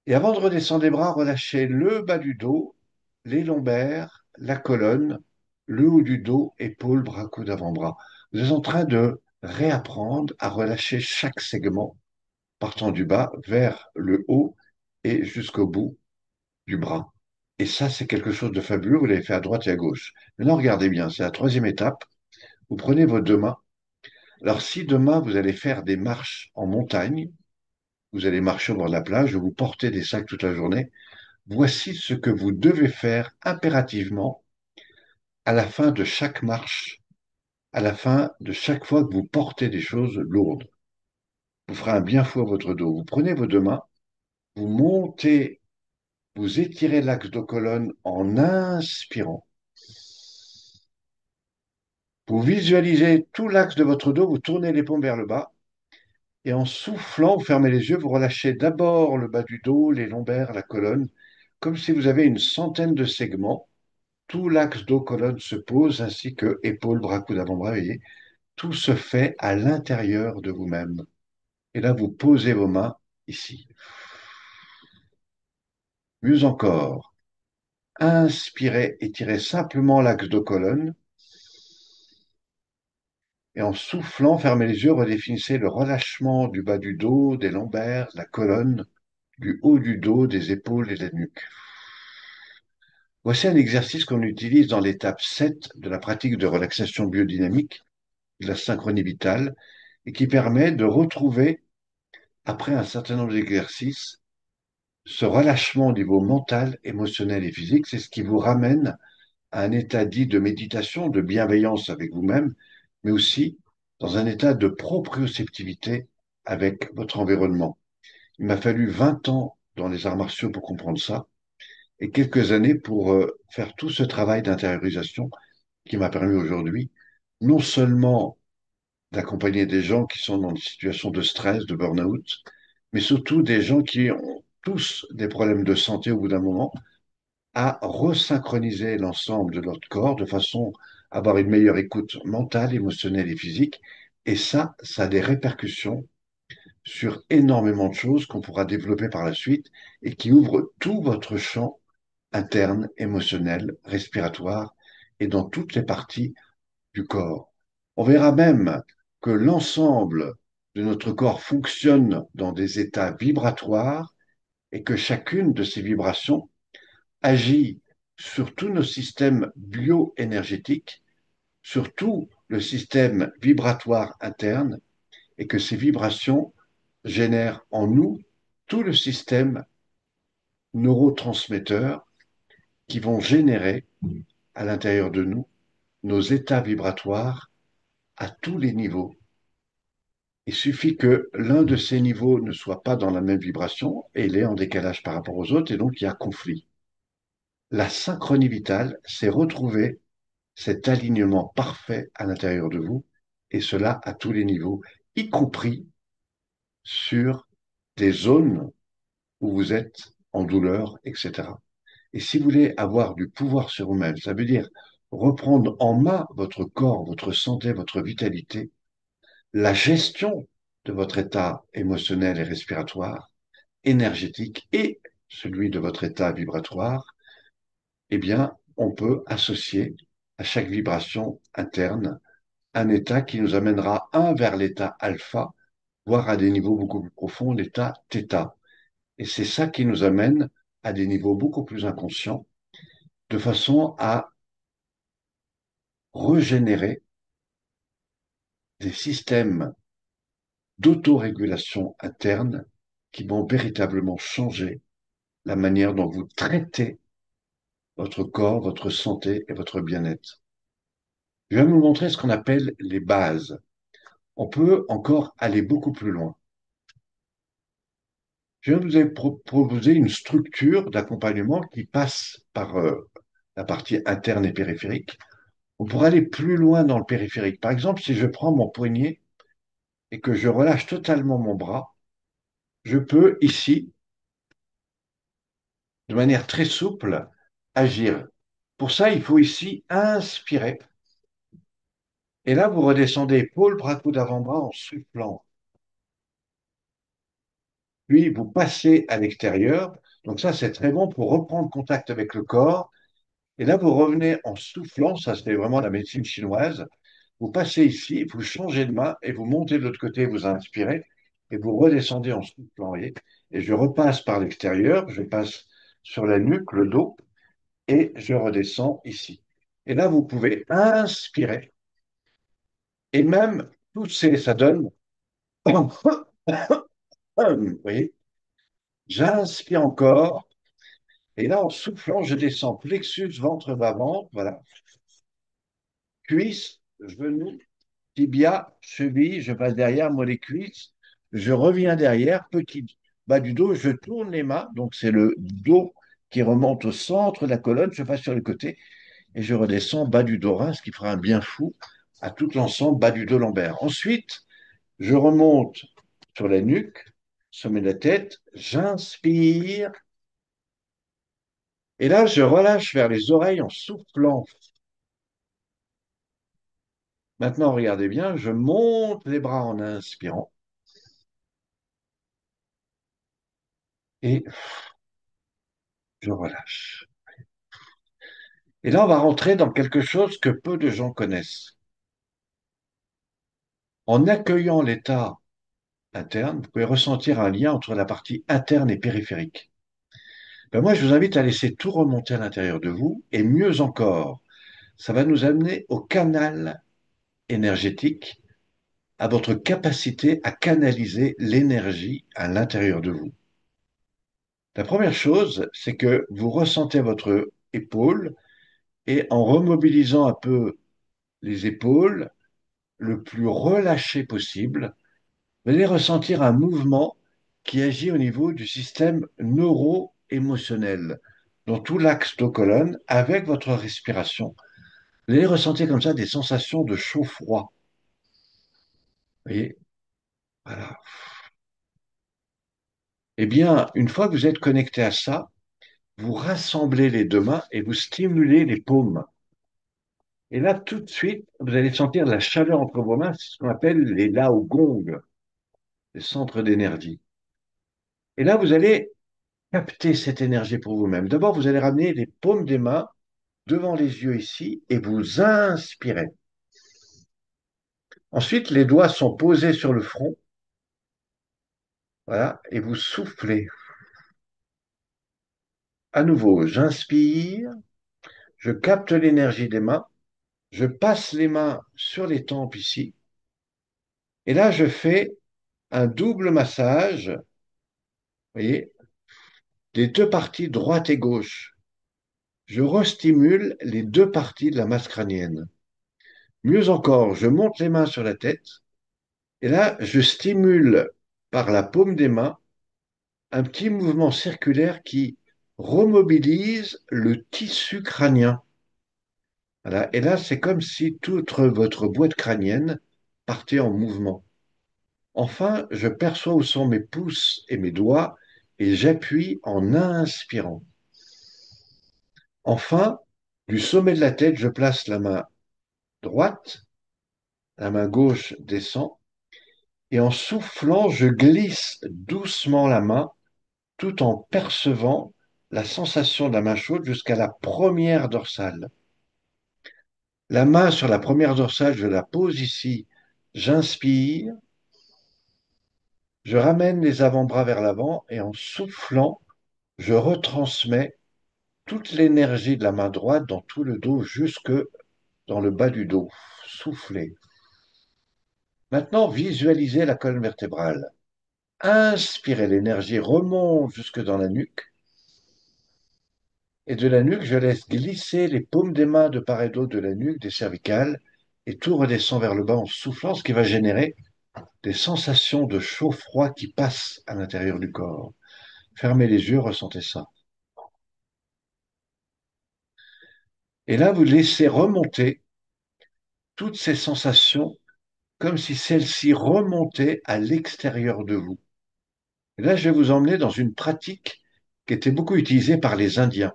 S1: Et avant de redescendre les bras, relâchez le bas du dos, les lombaires, la colonne, le haut du dos, épaules, bras, coudes, avant-bras. Vous êtes en train de réapprendre à relâcher chaque segment, partant du bas vers le haut et jusqu'au bout du bras. Et ça, c'est quelque chose de fabuleux. Vous l'avez fait à droite et à gauche. Maintenant, regardez bien, c'est la troisième étape. Vous prenez vos deux mains. Alors, si demain, vous allez faire des marches en montagne, vous allez marcher au bord de la plage, vous portez des sacs toute la journée, voici ce que vous devez faire impérativement à la fin de chaque marche, à la fin de chaque fois que vous portez des choses lourdes. Vous ferez un bien fou à votre dos. Vous prenez vos deux mains, vous montez, vous étirez l'axe de colonne en inspirant. Vous visualisez tout l'axe de votre dos, vous tournez les paumes vers le bas et en soufflant, vous fermez les yeux, vous relâchez d'abord le bas du dos, les lombaires, la colonne, comme si vous avez une centaine de segments. Tout l'axe dos-colonne se pose ainsi que épaules, bras, coudes, avant-bras, voyez. Tout se fait à l'intérieur de vous-même. Et là, vous posez vos mains ici. Mieux encore, inspirez, étirez simplement l'axe dos-colonne et en soufflant, fermez les yeux, redéfinissez le relâchement du bas du dos, des lombaires, de la colonne, du haut du dos, des épaules et de la nuque. Voici un exercice qu'on utilise dans l'étape 7 de la pratique de relaxation biodynamique, de la synchronie vitale, et qui permet de retrouver, après un certain nombre d'exercices, ce relâchement au niveau mental, émotionnel et physique. C'est ce qui vous ramène à un état dit de méditation, de bienveillance avec vous-même, mais aussi dans un état de proprioceptivité avec votre environnement. Il m'a fallu 20 ans dans les arts martiaux pour comprendre ça et quelques années pour faire tout ce travail d'intériorisation qui m'a permis aujourd'hui non seulement d'accompagner des gens qui sont dans des situations de stress, de burn-out, mais surtout des gens qui ont tous des problèmes de santé au bout d'un moment, à resynchroniser l'ensemble de notre corps de façon à avoir une meilleure écoute mentale, émotionnelle et physique. Et ça a des répercussions sur énormément de choses qu'on pourra développer par la suite et qui ouvrent tout votre champ interne, émotionnel, respiratoire et dans toutes les parties du corps. On verra même que l'ensemble de notre corps fonctionne dans des états vibratoires et que chacune de ces vibrations agit sur tous nos systèmes bioénergétiques, sur tout le système vibratoire interne et que ces vibrations génèrent en nous tout le système neurotransmetteur qui vont générer à l'intérieur de nous nos états vibratoires à tous les niveaux Il suffit que l'un de ces niveaux ne soit pas dans la même vibration et il est en décalage par rapport aux autres et donc il y a conflit. La synchronie vitale, c'est retrouver cet alignement parfait à l'intérieur de vous et cela à tous les niveaux, y compris sur des zones où vous êtes en douleur, etc. Et si vous voulez avoir du pouvoir sur vous-même, ça veut dire reprendre en main votre corps, votre santé, votre vitalité, la gestion de votre état émotionnel et respiratoire, énergétique et celui de votre état vibratoire, eh bien, on peut associer à chaque vibration interne un état qui nous amènera, vers l'état alpha, voire à des niveaux beaucoup plus profonds, l'état θ. Et c'est ça qui nous amène à des niveaux beaucoup plus inconscients, de façon à régénérer des systèmes d'autorégulation interne qui vont véritablement changer la manière dont vous traitez votre corps, votre santé et votre bien-être. Je vais vous montrer ce qu'on appelle les bases. On peut encore aller beaucoup plus loin. Je vais vous proposer une structure d'accompagnement qui passe par la partie interne et périphérique. On pourrait aller plus loin dans le périphérique. Par exemple, si je prends mon poignet et que je relâche totalement mon bras, je peux ici, de manière très souple, agir. Pour ça, il faut ici inspirer. Et là, vous redescendez épaule, bras, coude, avant-bras en soufflant. Puis, vous passez à l'extérieur. Donc ça, c'est très bon pour reprendre contact avec le corps. Et là, vous revenez en soufflant. Ça, c'est vraiment la médecine chinoise. Vous passez ici, vous changez de main et vous montez de l'autre côté, vous inspirez et vous redescendez en soufflant. Voyez. Et je repasse par l'extérieur. Je passe sur la nuque, le dos et je redescends ici. Et là, vous pouvez inspirer et même tousser. Ça donne, vous voyez, j'inspire encore. Et là, en soufflant, je descends plexus, ventre, bas-ventre, voilà, cuisse, genou, tibia, cheville, je passe derrière, mollet, cuisse, je reviens derrière, petit bas du dos, je tourne les mains, donc c'est le dos qui remonte au centre de la colonne, je passe sur le côté et je redescends bas du dos rein, ce qui fera un bien fou à tout l'ensemble bas du dos lombaire. Ensuite, je remonte sur la nuque, sommet de la tête, j'inspire et là je relâche vers les oreilles en soufflant. Maintenant, regardez bien, je monte les bras en inspirant et je relâche. Et là, on va rentrer dans quelque chose que peu de gens connaissent. En accueillant l'état interne, vous pouvez ressentir un lien entre la partie interne et périphérique. Ben moi, je vous invite à laisser tout remonter à l'intérieur de vous, et mieux encore, ça va nous amener au canal énergétique, à votre capacité à canaliser l'énergie à l'intérieur de vous. La première chose, c'est que vous ressentez votre épaule, et en remobilisant un peu les épaules, le plus relâché possible, vous allez ressentir un mouvement qui agit au niveau du système neuro-émotionnel, dans tout l'axe de colonne, avec votre respiration. Vous allez ressentir comme ça des sensations de chaud-froid. Vous voyez? Voilà. Eh bien, une fois que vous êtes connecté à ça, vous rassemblez les deux mains et vous stimulez les paumes. Et là, tout de suite, vous allez sentir la chaleur entre vos mains, c'est ce qu'on appelle les Lao Gong, les centres d'énergie. Et là, vous allez capter cette énergie pour vous-même. D'abord, vous allez ramener les paumes des mains devant les yeux ici et vous inspirez. Ensuite, les doigts sont posés sur le front, voilà, et vous soufflez. À nouveau, j'inspire, je capte l'énergie des mains, je passe les mains sur les tempes ici, et là, je fais un double massage, vous voyez, des deux parties droite et gauche. Je restimule les deux parties de la masse crânienne. Mieux encore, je monte les mains sur la tête Et là, je stimule par la paume des mains un petit mouvement circulaire qui remobilise le tissu crânien. Voilà. Et là, c'est comme si toute votre boîte crânienne partait en mouvement. Enfin, je perçois où sont mes pouces et mes doigts et j'appuie en inspirant. Enfin, du sommet de la tête, je place la main droite, la main gauche descend et en soufflant, je glisse doucement la main tout en percevant la sensation de la main chaude jusqu'à la première dorsale. La main sur la première dorsale, je la pose ici, j'inspire, je ramène les avant-bras vers l'avant et en soufflant, je retransmets toute l'énergie de la main droite dans tout le dos jusque dans le bas du dos. Soufflez. Maintenant, visualisez la colonne vertébrale. Inspirez, l'énergie remonte jusque dans la nuque. Et de la nuque, je laisse glisser les paumes des mains de part et d'autre de la nuque, des cervicales, et tout redescend vers le bas en soufflant, ce qui va générer des sensations de chaud-froid qui passent à l'intérieur du corps. Fermez les yeux, ressentez ça. Et là, vous laissez remonter toutes ces sensations comme si celles-ci remontaient à l'extérieur de vous. Et là, je vais vous emmener dans une pratique qui était beaucoup utilisée par les Indiens.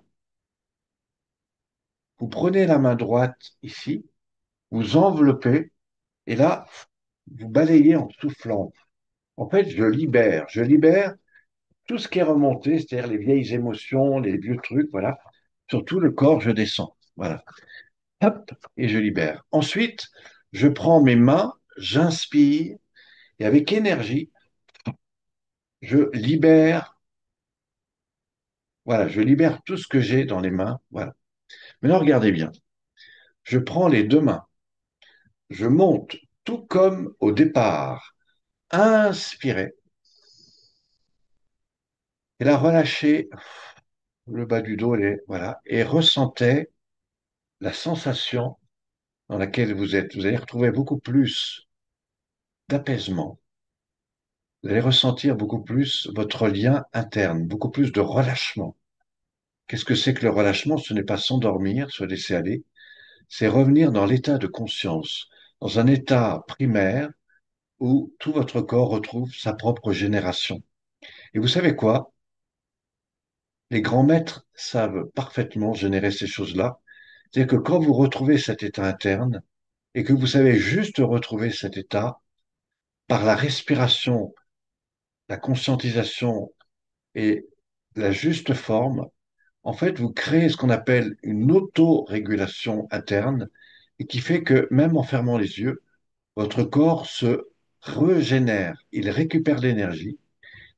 S1: Vous prenez la main droite ici, vous enveloppez, et là, vous balayez en soufflant. En fait, je libère tout ce qui est remonté, c'est-à-dire les vieilles émotions, les vieux trucs, voilà. Sur tout le corps, je descends. Voilà. Hop, et je libère. Ensuite, je prends mes mains, j'inspire, et avec énergie, je libère, voilà, je libère tout ce que j'ai dans les mains. Voilà. Maintenant, regardez bien. Je prends les deux mains, je monte tout comme au départ. Inspirez, et là, relâchez le bas du dos, voilà, et ressentez la sensation dans laquelle vous êtes. Vous allez retrouver beaucoup plus d'apaisement. Vous allez ressentir beaucoup plus votre lien interne, beaucoup plus de relâchement. Qu'est-ce que c'est que le relâchement? Ce n'est pas s'endormir, se laisser aller, c'est revenir dans l'état de conscience, dans un état primaire où tout votre corps retrouve sa propre génération. Et vous savez quoi? Les grands maîtres savent parfaitement générer ces choses-là. C'est-à-dire que quand vous retrouvez cet état interne et que vous savez juste retrouver cet état par la respiration, la conscientisation et la juste forme, en fait, vous créez ce qu'on appelle une autorégulation interne et qui fait que même en fermant les yeux, votre corps se régénère, il récupère l'énergie,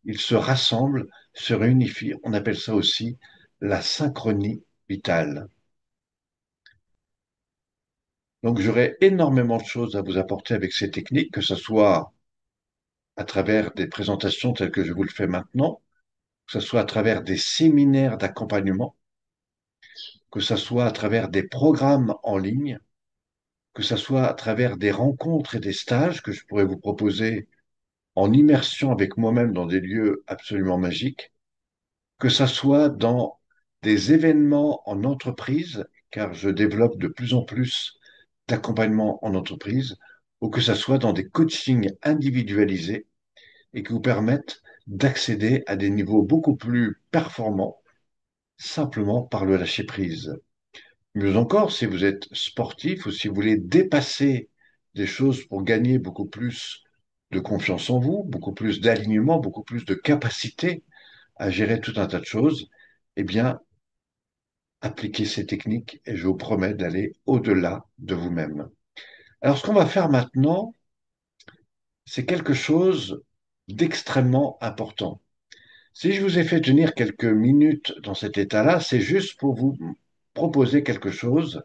S1: il se rassemble, se réunifie. On appelle ça aussi la synchronie vitale. Donc j'aurais énormément de choses à vous apporter avec ces techniques, que ce soit à travers des présentations telles que je vous le fais maintenant, que ce soit à travers des séminaires d'accompagnement, que ce soit à travers des programmes en ligne, que ce soit à travers des rencontres et des stages que je pourrais vous proposer en immersion avec moi-même dans des lieux absolument magiques, que ce soit dans des événements en entreprise, car je développe de plus en plus d'accompagnement en entreprise, ou que ce soit dans des coachings individualisés et qui vous permettent d'accéder à des niveaux beaucoup plus performants simplement par le lâcher-prise. Mieux encore, si vous êtes sportif ou si vous voulez dépasser des choses pour gagner beaucoup plus de confiance en vous, beaucoup plus d'alignement, beaucoup plus de capacité à gérer tout un tas de choses, eh bien, appliquez ces techniques et je vous promets d'aller au-delà de vous-même. Alors, ce qu'on va faire maintenant, c'est quelque chose d'extrêmement important. Si je vous ai fait tenir quelques minutes dans cet état-là, c'est juste pour vous proposer quelque chose.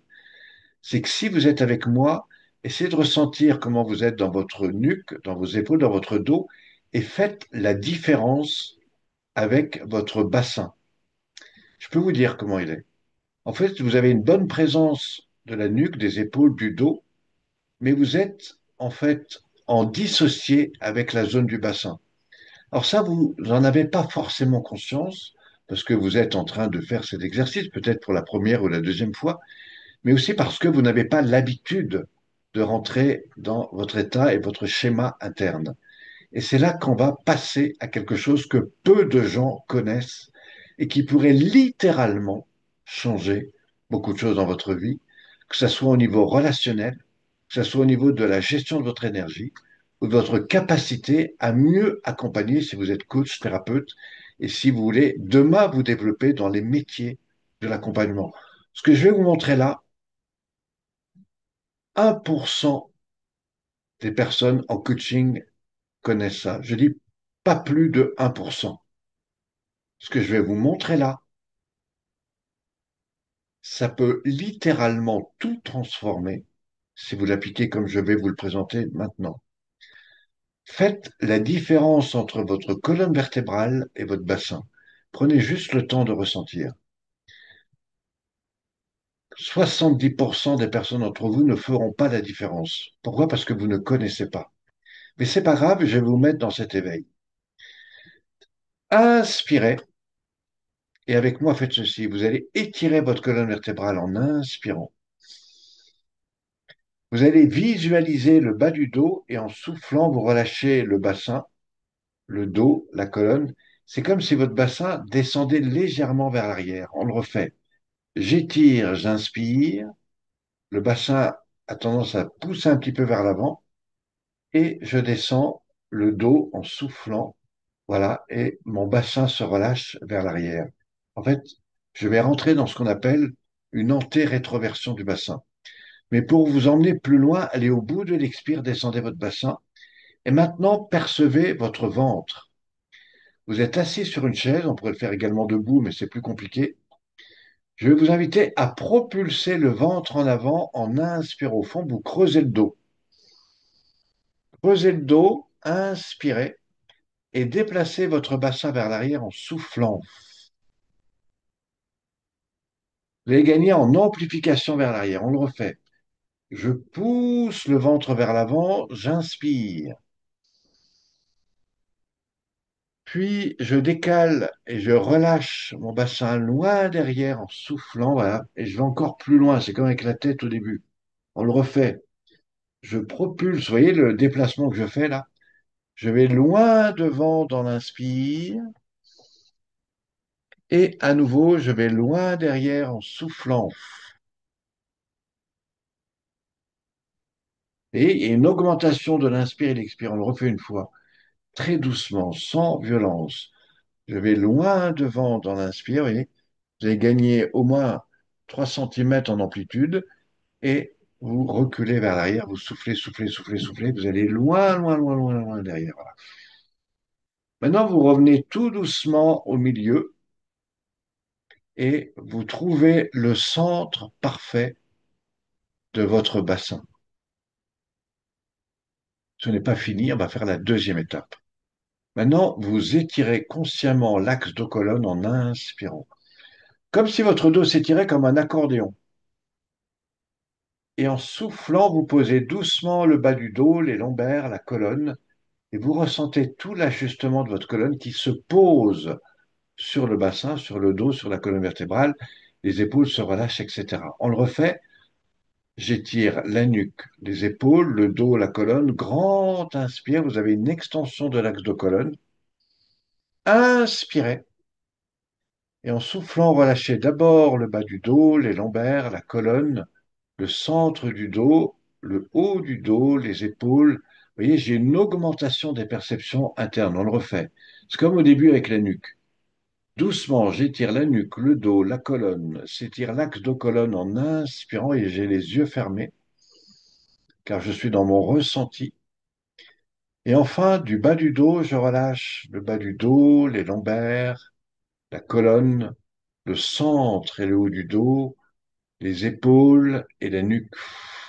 S1: C'est que si vous êtes avec moi, essayez de ressentir comment vous êtes dans votre nuque, dans vos épaules, dans votre dos, et faites la différence avec votre bassin. Je peux vous dire comment il est. En fait, vous avez une bonne présence de la nuque, des épaules, du dos, mais vous êtes en fait en dissocier avec la zone du bassin. Alors ça, vous n'en avez pas forcément conscience parce que vous êtes en train de faire cet exercice, peut-être pour la première ou la deuxième fois, mais aussi parce que vous n'avez pas l'habitude de rentrer dans votre état et votre schéma interne. Et c'est là qu'on va passer à quelque chose que peu de gens connaissent et qui pourrait littéralement changer beaucoup de choses dans votre vie, que ce soit au niveau relationnel, que ce soit au niveau de la gestion de votre énergie ou de votre capacité à mieux accompagner si vous êtes coach, thérapeute et si vous voulez demain vous développer dans les métiers de l'accompagnement. Ce que je vais vous montrer là, 1% des personnes en coaching connaissent ça. Je dis pas plus de 1%. Ce que je vais vous montrer là, ça peut littéralement tout transformer si vous l'appliquez comme je vais vous le présenter maintenant. Faites la différence entre votre colonne vertébrale et votre bassin. Prenez juste le temps de ressentir. 70% des personnes d'entre vous ne feront pas la différence. Pourquoi? Parce que vous ne connaissez pas. Mais c'est pas grave, je vais vous mettre dans cet éveil. Inspirez. Et avec moi, faites ceci. Vous allez étirer votre colonne vertébrale en inspirant. Vous allez visualiser le bas du dos et en soufflant, vous relâchez le bassin, le dos, la colonne. C'est comme si votre bassin descendait légèrement vers l'arrière. On le refait. J'étire, j'inspire. Le bassin a tendance à pousser un petit peu vers l'avant et je descends le dos en soufflant. Voilà, et mon bassin se relâche vers l'arrière. En fait, je vais rentrer dans ce qu'on appelle une anté-rétroversion du bassin. Mais pour vous emmener plus loin, allez au bout de l'expire, descendez votre bassin. Et maintenant, percevez votre ventre. Vous êtes assis sur une chaise, on pourrait le faire également debout, mais c'est plus compliqué. Je vais vous inviter à propulser le ventre en avant en inspirant au fond, vous creusez le dos. Creusez le dos, inspirez et déplacez votre bassin vers l'arrière en soufflant. Vous allez gagner en amplification vers l'arrière. On le refait. Je pousse le ventre vers l'avant, j'inspire. Puis je décale et je relâche mon bassin loin derrière en soufflant, voilà. Et je vais encore plus loin, c'est comme avec la tête au début. On le refait. Je propulse, vous voyez le déplacement que je fais là? Je vais loin devant dans l'inspire et à nouveau, je vais loin derrière en soufflant. Et il y a une augmentation de l'inspire et l'expire. On le refait une fois, très doucement, sans violence. Je vais loin devant dans l'inspire, vous voyez? Vous allez gagner au moins 3 centimètres en amplitude et vous reculez vers l'arrière, vous soufflez, soufflez, soufflez, soufflez, vous allez loin, loin, loin, loin, loin derrière. Voilà. Maintenant, vous revenez tout doucement au milieu et vous trouvez le centre parfait de votre bassin. Ce n'est pas fini, on va faire la deuxième étape. Maintenant, vous étirez consciemment l'axe dos-colonne en inspirant, comme si votre dos s'étirait comme un accordéon. Et en soufflant, vous posez doucement le bas du dos, les lombaires, la colonne, et vous ressentez tout l'ajustement de votre colonne qui se pose sur le bassin, sur le dos, sur la colonne vertébrale, les épaules se relâchent, etc. On le refait. J'étire la nuque, les épaules, le dos, la colonne. Grand inspire, vous avez une extension de l'axe de colonne. Inspirez. Et en soufflant, relâchez d'abord le bas du dos, les lombaires, la colonne, le centre du dos, le haut du dos, les épaules. Vous voyez, j'ai une augmentation des perceptions internes. On le refait. C'est comme au début avec la nuque. Doucement, j'étire la nuque, le dos, la colonne, s'étire l'axe dos-colonne en inspirant et j'ai les yeux fermés car je suis dans mon ressenti. Et enfin, du bas du dos, je relâche le bas du dos, les lombaires, la colonne, le centre et le haut du dos, les épaules et la nuque.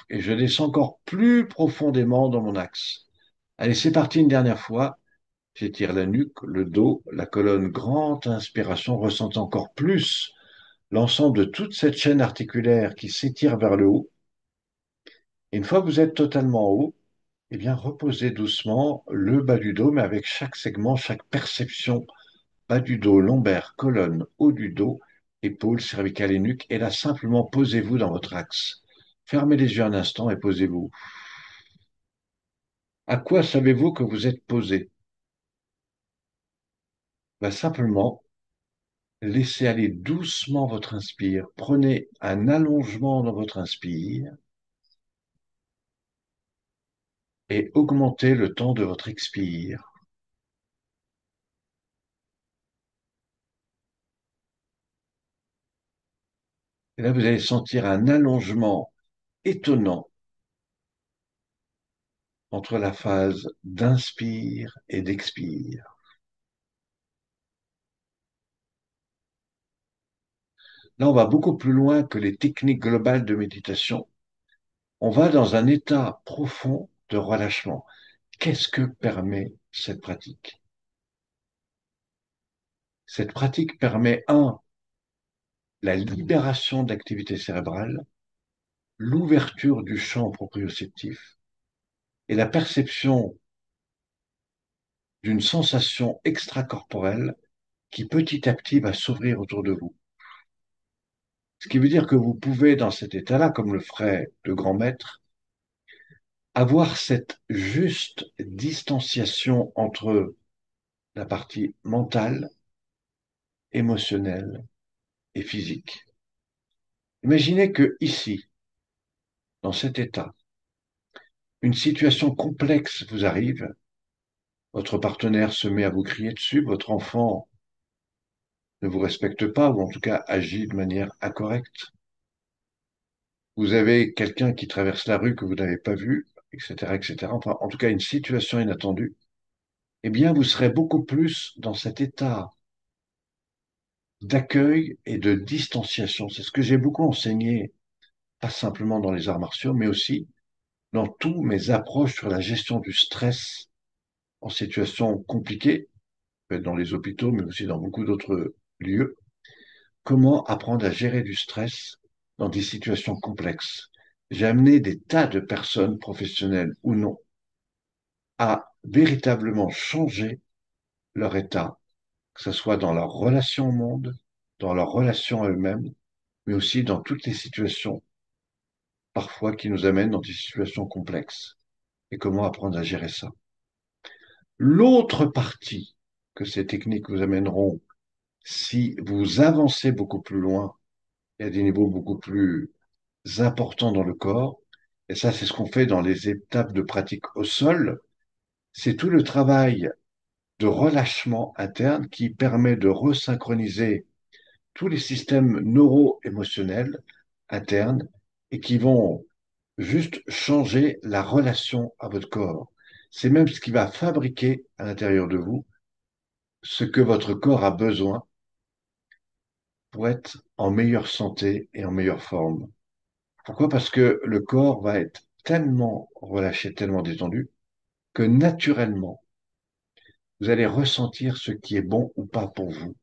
S1: Et je descends encore plus profondément dans mon axe. Allez, c'est parti une dernière fois. J'étire la nuque, le dos, la colonne, grande inspiration, ressent encore plus l'ensemble de toute cette chaîne articulaire qui s'étire vers le haut. Et une fois que vous êtes totalement en haut, Eh bien, reposez doucement le bas du dos, mais avec chaque segment, chaque perception, bas du dos, lombaire, colonne, haut du dos, épaules, cervicales et nuque. Et là, simplement posez-vous dans votre axe. Fermez les yeux un instant et posez-vous. À quoi savez-vous que vous êtes posé? Ben, simplement, laissez aller doucement votre inspire. Prenez un allongement dans votre inspire et augmentez le temps de votre expire. Et là, vous allez sentir un allongement étonnant entre la phase d'inspire et d'expire. Là, on va beaucoup plus loin que les techniques globales de méditation. On va dans un état profond de relâchement. Qu'est-ce que permet cette pratique? Cette pratique permet, un, la libération d'activité cérébrale, l'ouverture du champ proprioceptif et la perception d'une sensation extracorporelle qui petit à petit va s'ouvrir autour de vous. Ce qui veut dire que vous pouvez, dans cet état-là, comme le ferait le grand maître, avoir cette juste distanciation entre la partie mentale, émotionnelle et physique. Imaginez que ici, dans cet état, une situation complexe vous arrive, votre partenaire se met à vous crier dessus, votre enfant ne vous respecte pas ou en tout cas agit de manière incorrecte, vous avez quelqu'un qui traverse la rue que vous n'avez pas vu, etc., etc. Enfin, en tout cas, une situation inattendue, eh bien, vous serez beaucoup plus dans cet état d'accueil et de distanciation. C'est ce que j'ai beaucoup enseigné, pas simplement dans les arts martiaux, mais aussi dans tous mes approches sur la gestion du stress en situation compliquée, peut-être dans les hôpitaux, mais aussi dans beaucoup d'autres lieux. Comment apprendre à gérer du stress dans des situations complexes? J'ai amené des tas de personnes, professionnelles ou non, à véritablement changer leur état, que ce soit dans leur relation au monde, dans leur relation à eux-mêmes, mais aussi dans toutes les situations, parfois qui nous amènent dans des situations complexes. Et comment apprendre à gérer ça. L'autre partie que ces techniques vous amèneront, si vous avancez beaucoup plus loin et à des niveaux beaucoup plus importants dans le corps, et ça c'est ce qu'on fait dans les étapes de pratique au sol, c'est tout le travail de relâchement interne qui permet de resynchroniser tous les systèmes neuro-émotionnels internes et qui vont juste changer la relation à votre corps. C'est même ce qui va fabriquer à l'intérieur de vous ce que votre corps a besoin pour être en meilleure santé et en meilleure forme. Pourquoi? Parce que le corps va être tellement relâché, tellement détendu, que naturellement, vous allez ressentir ce qui est bon ou pas pour vous.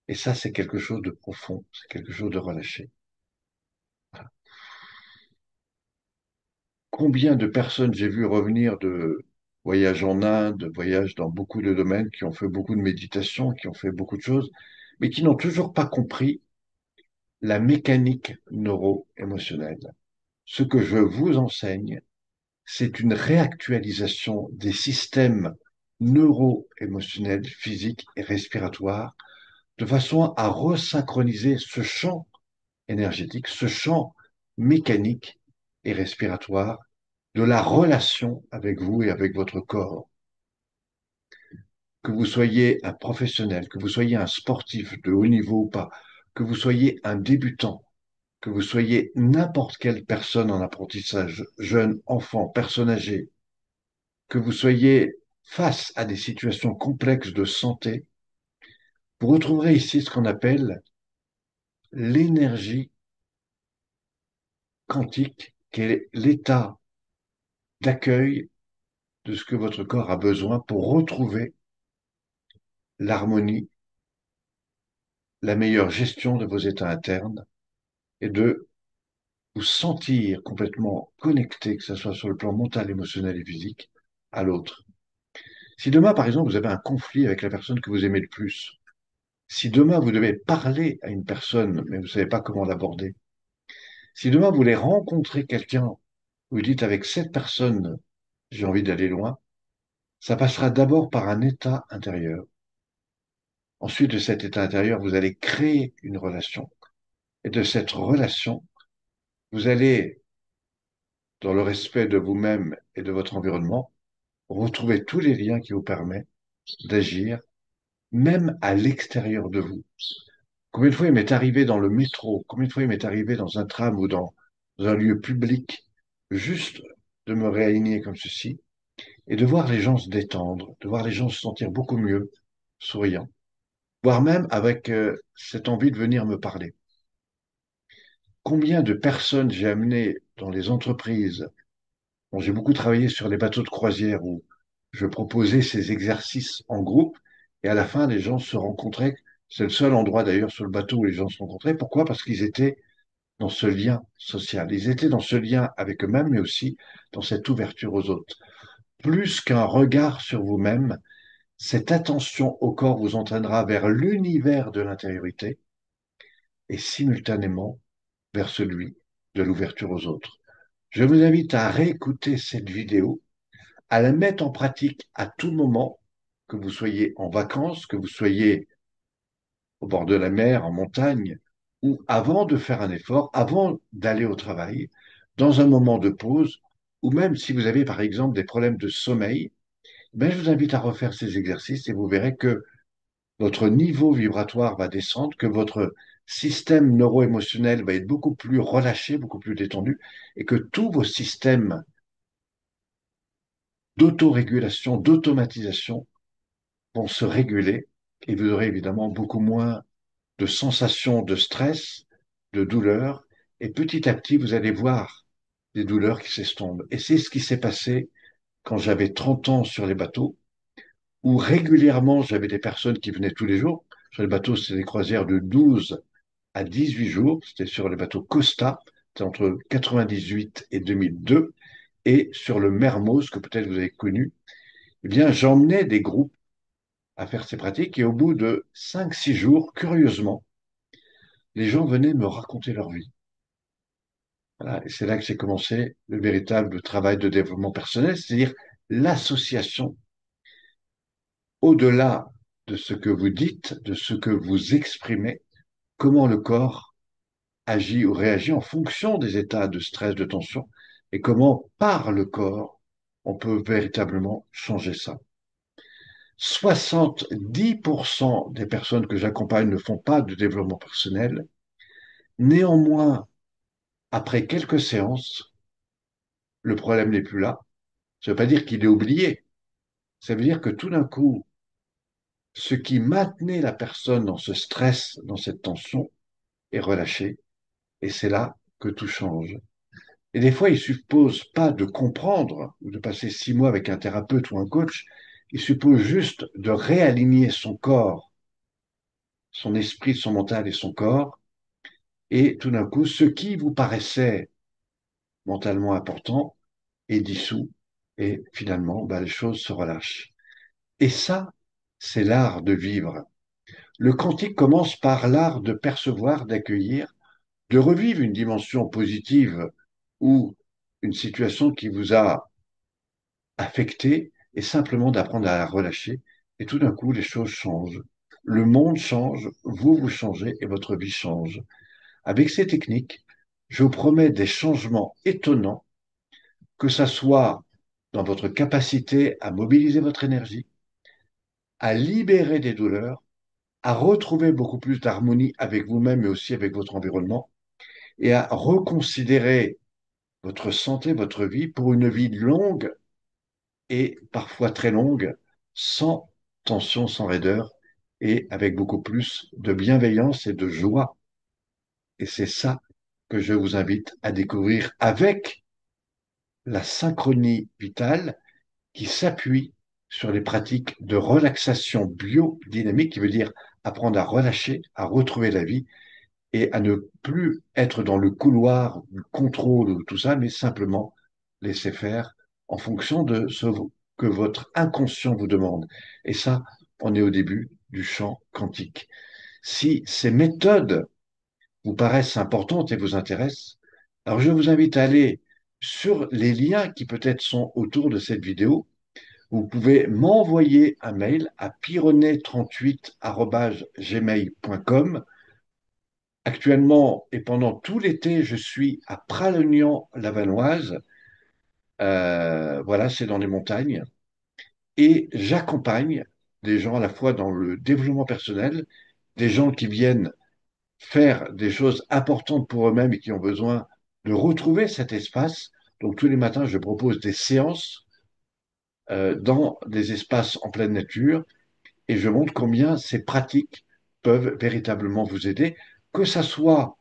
S1: Et ça, c'est quelque chose de profond, c'est quelque chose de relâché. Combien de personnes j'ai vu revenir de voyages en Inde, de voyages dans beaucoup de domaines, qui ont fait beaucoup de méditation, qui ont fait beaucoup de choses, mais qui n'ont toujours pas compris la mécanique neuro-émotionnelle. Ce que je vous enseigne, c'est une réactualisation des systèmes neuro-émotionnels, physiques et respiratoires, de façon à resynchroniser ce champ énergétique, ce champ mécanique et respiratoire de la relation avec vous et avec votre corps. Que vous soyez un professionnel, que vous soyez un sportif de haut niveau ou pas, que vous soyez un débutant, que vous soyez n'importe quelle personne en apprentissage, jeune, enfant, personne âgée, que vous soyez face à des situations complexes de santé, vous retrouverez ici ce qu'on appelle l'énergie quantique, qui est l'état d'accueil de ce que votre corps a besoin pour retrouver l'harmonie, la meilleure gestion de vos états internes et de vous sentir complètement connecté, que ce soit sur le plan mental, émotionnel et physique, à l'autre. Si demain, par exemple, vous avez un conflit avec la personne que vous aimez le plus, si demain vous devez parler à une personne, mais vous ne savez pas comment l'aborder, si demain vous voulez rencontrer quelqu'un, vous dites avec cette personne, j'ai envie d'aller loin, ça passera d'abord par un état intérieur. Ensuite de cet état intérieur, vous allez créer une relation. Et de cette relation, vous allez, dans le respect de vous-même et de votre environnement, retrouver tous les liens qui vous permettent d'agir, même à l'extérieur de vous. Combien de fois il m'est arrivé dans le métro, combien de fois il m'est arrivé dans un tram ou dans un lieu public, juste de me réaligner comme ceci et de voir les gens se détendre, de voir les gens se sentir beaucoup mieux, souriants, voire même avec cette envie de venir me parler. Combien de personnes j'ai amenées dans les entreprises. Bon, j'ai beaucoup travaillé sur les bateaux de croisière où je proposais ces exercices en groupe et à la fin, les gens se rencontraient. C'est le seul endroit d'ailleurs sur le bateau où les gens se rencontraient. Pourquoi? Parce qu'ils étaient dans ce lien social. Ils étaient dans ce lien avec eux-mêmes, mais aussi dans cette ouverture aux autres. Plus qu'un regard sur vous-même, cette attention au corps vous entraînera vers l'univers de l'intériorité et simultanément vers celui de l'ouverture aux autres. Je vous invite à réécouter cette vidéo, à la mettre en pratique à tout moment, que vous soyez en vacances, que vous soyez au bord de la mer, en montagne, ou avant de faire un effort, avant d'aller au travail, dans un moment de pause, ou même si vous avez par exemple des problèmes de sommeil, ben, je vous invite à refaire ces exercices et vous verrez que votre niveau vibratoire va descendre, que votre système neuro-émotionnel va être beaucoup plus relâché, beaucoup plus détendu, et que tous vos systèmes d'autorégulation, d'automatisation vont se réguler et vous aurez évidemment beaucoup moins de sensations de stress, de douleur, et petit à petit, vous allez voir des douleurs qui s'estompent. Et c'est ce qui s'est passé quand j'avais 30 ans sur les bateaux, où régulièrement, j'avais des personnes qui venaient tous les jours. Sur les bateaux, c'était des croisières de 12 à 18 jours. C'était sur les bateaux Costa, c'était entre 98 et 2002. Et sur le Mermoz, que peut-être vous avez connu, eh bien, j'emmenais des groupes à faire ces pratiques et au bout de 5, 6 jours, curieusement, les gens venaient me raconter leur vie. Voilà, et c'est là que j'ai commencé le véritable travail de développement personnel, c'est-à-dire l'association au-delà de ce que vous dites, de ce que vous exprimez, comment le corps agit ou réagit en fonction des états de stress, de tension, et comment par le corps on peut véritablement changer ça. 70% des personnes que j'accompagne ne font pas de développement personnel. Néanmoins, après quelques séances, le problème n'est plus là. Ça ne veut pas dire qu'il est oublié. Ça veut dire que tout d'un coup, ce qui maintenait la personne dans ce stress, dans cette tension, est relâché. Et c'est là que tout change. Et des fois, il suppose pas de comprendre ou de passer 6 mois avec un thérapeute ou un coach. Il suppose juste de réaligner son corps, son esprit, son mental et son corps. Et tout d'un coup, ce qui vous paraissait mentalement important est dissous. Et finalement, bah, les choses se relâchent. Et ça, c'est l'art de vivre. Le quantique commence par l'art de percevoir, d'accueillir, de revivre une dimension positive ou une situation qui vous a affecté et simplement d'apprendre à la relâcher. Et tout d'un coup, les choses changent. Le monde change, vous, vous changez et votre vie change. Avec ces techniques, je vous promets des changements étonnants, que ça soit dans votre capacité à mobiliser votre énergie, à libérer des douleurs, à retrouver beaucoup plus d'harmonie avec vous-même et aussi avec votre environnement, et à reconsidérer votre santé, votre vie pour une vie longue et parfois très longue, sans tension, sans raideur, et avec beaucoup plus de bienveillance et de joie. Et c'est ça que je vous invite à découvrir avec la synchronie vitale qui s'appuie sur les pratiques de relaxation biodynamique, qui veut dire apprendre à relâcher, à retrouver la vie et à ne plus être dans le couloir du contrôle ou tout ça, mais simplement laisser faire en fonction de ce que votre inconscient vous demande. Et ça, on est au début du champ quantique. Si ces méthodes vous paraissent importantes et vous intéressent, alors je vous invite à aller sur les liens qui peut-être sont autour de cette vidéo. Vous pouvez m'envoyer un mail à pironet38@gmail.com. Actuellement et pendant tout l'été, je suis à Pralognan-la-Vanoise. Voilà, c'est dans les montagnes. Et j'accompagne des gens à la fois dans le développement personnel, des gens qui viennent faire des choses importantes pour eux-mêmes et qui ont besoin de retrouver cet espace. Donc tous les matins, je propose des séances dans des espaces en pleine nature et je montre combien ces pratiques peuvent véritablement vous aider, que ça soit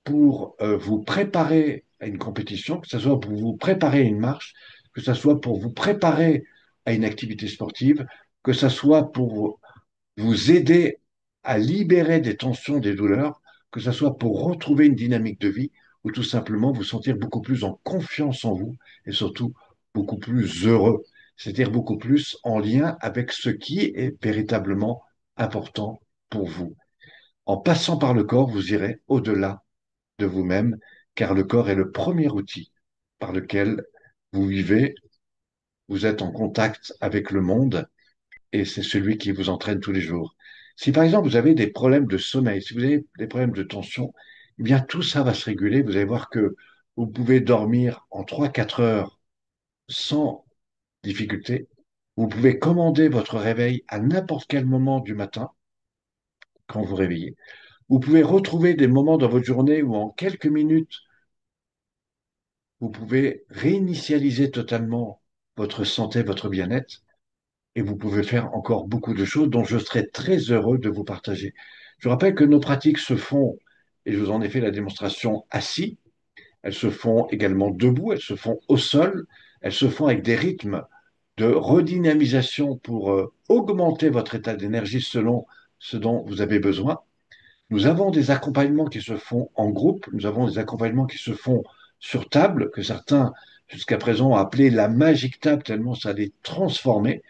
S1: pour vous préparer à une compétition, que ce soit pour vous préparer à une marche, que ce soit pour vous préparer à une activité sportive, que ce soit pour vous aider à libérer des tensions, des douleurs, que ce soit pour retrouver une dynamique de vie ou tout simplement vous sentir beaucoup plus en confiance en vous et surtout beaucoup plus heureux, c'est-à-dire beaucoup plus en lien avec ce qui est véritablement important pour vous. En passant par le corps, vous irez au-delà de vous-même, car le corps est le premier outil par lequel vous vivez, vous êtes en contact avec le monde et c'est celui qui vous entraîne tous les jours. Si par exemple vous avez des problèmes de sommeil, si vous avez des problèmes de tension, eh bien tout ça va se réguler. Vous allez voir que vous pouvez dormir en 3 4 heures sans difficulté. Vous pouvez commander votre réveil à n'importe quel moment du matin quand vous réveillez. Vous pouvez retrouver des moments dans votre journée où en quelques minutes, vous pouvez réinitialiser totalement votre santé, votre bien-être, et vous pouvez faire encore beaucoup de choses dont je serai très heureux de vous partager. Je rappelle que nos pratiques se font, et je vous en ai fait la démonstration assis, elles se font également debout, elles se font au sol, elles se font avec des rythmes de redynamisation pour augmenter votre état d'énergie selon ce dont vous avez besoin. Nous avons des accompagnements qui se font en groupe, nous avons des accompagnements qui se font sur table, que certains jusqu'à présent ont appelé la magique table, tellement ça les transformer.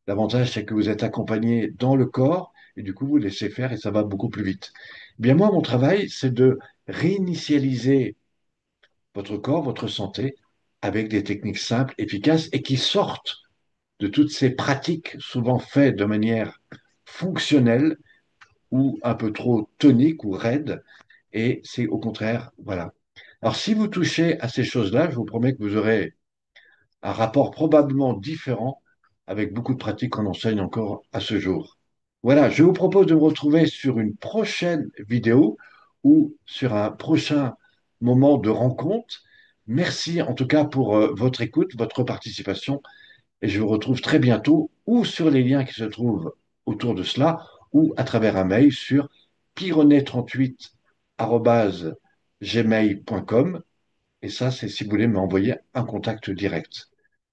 S1: L'avantage, c'est que vous êtes accompagné dans le corps et du coup, vous laissez faire et ça va beaucoup plus vite. Eh bien, moi, mon travail, c'est de réinitialiser votre corps, votre santé avec des techniques simples, efficaces et qui sortent de toutes ces pratiques souvent faites de manière fonctionnelle ou un peu trop tonique ou raide. Et c'est au contraire, voilà. Alors, si vous touchez à ces choses-là, je vous promets que vous aurez un rapport probablement différent avec beaucoup de pratiques qu'on enseigne encore à ce jour. Voilà, je vous propose de me retrouver sur une prochaine vidéo ou sur un prochain moment de rencontre. Merci en tout cas pour votre écoute, votre participation et je vous retrouve très bientôt ou sur les liens qui se trouvent autour de cela ou à travers un mail sur pironet38@gmail.com et ça c'est si vous voulez m'envoyer un contact direct.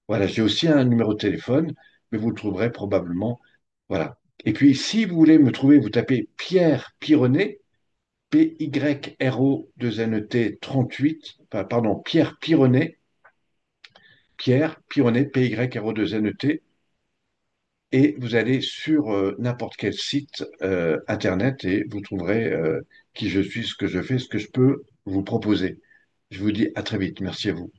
S1: Voilà, j'ai aussi un numéro de téléphone, mais vous le trouverez probablement. Voilà. Et puis, si vous voulez me trouver, vous tapez Pierre Pironet, Pyro2NET 38, pardon, Pierre Pironet, Pierre Pironet, PYRO2NET, et vous allez sur n'importe quel site internet et vous trouverez qui je suis, ce que je fais, ce que je peux vous proposer. Je vous dis à très vite. Merci à vous.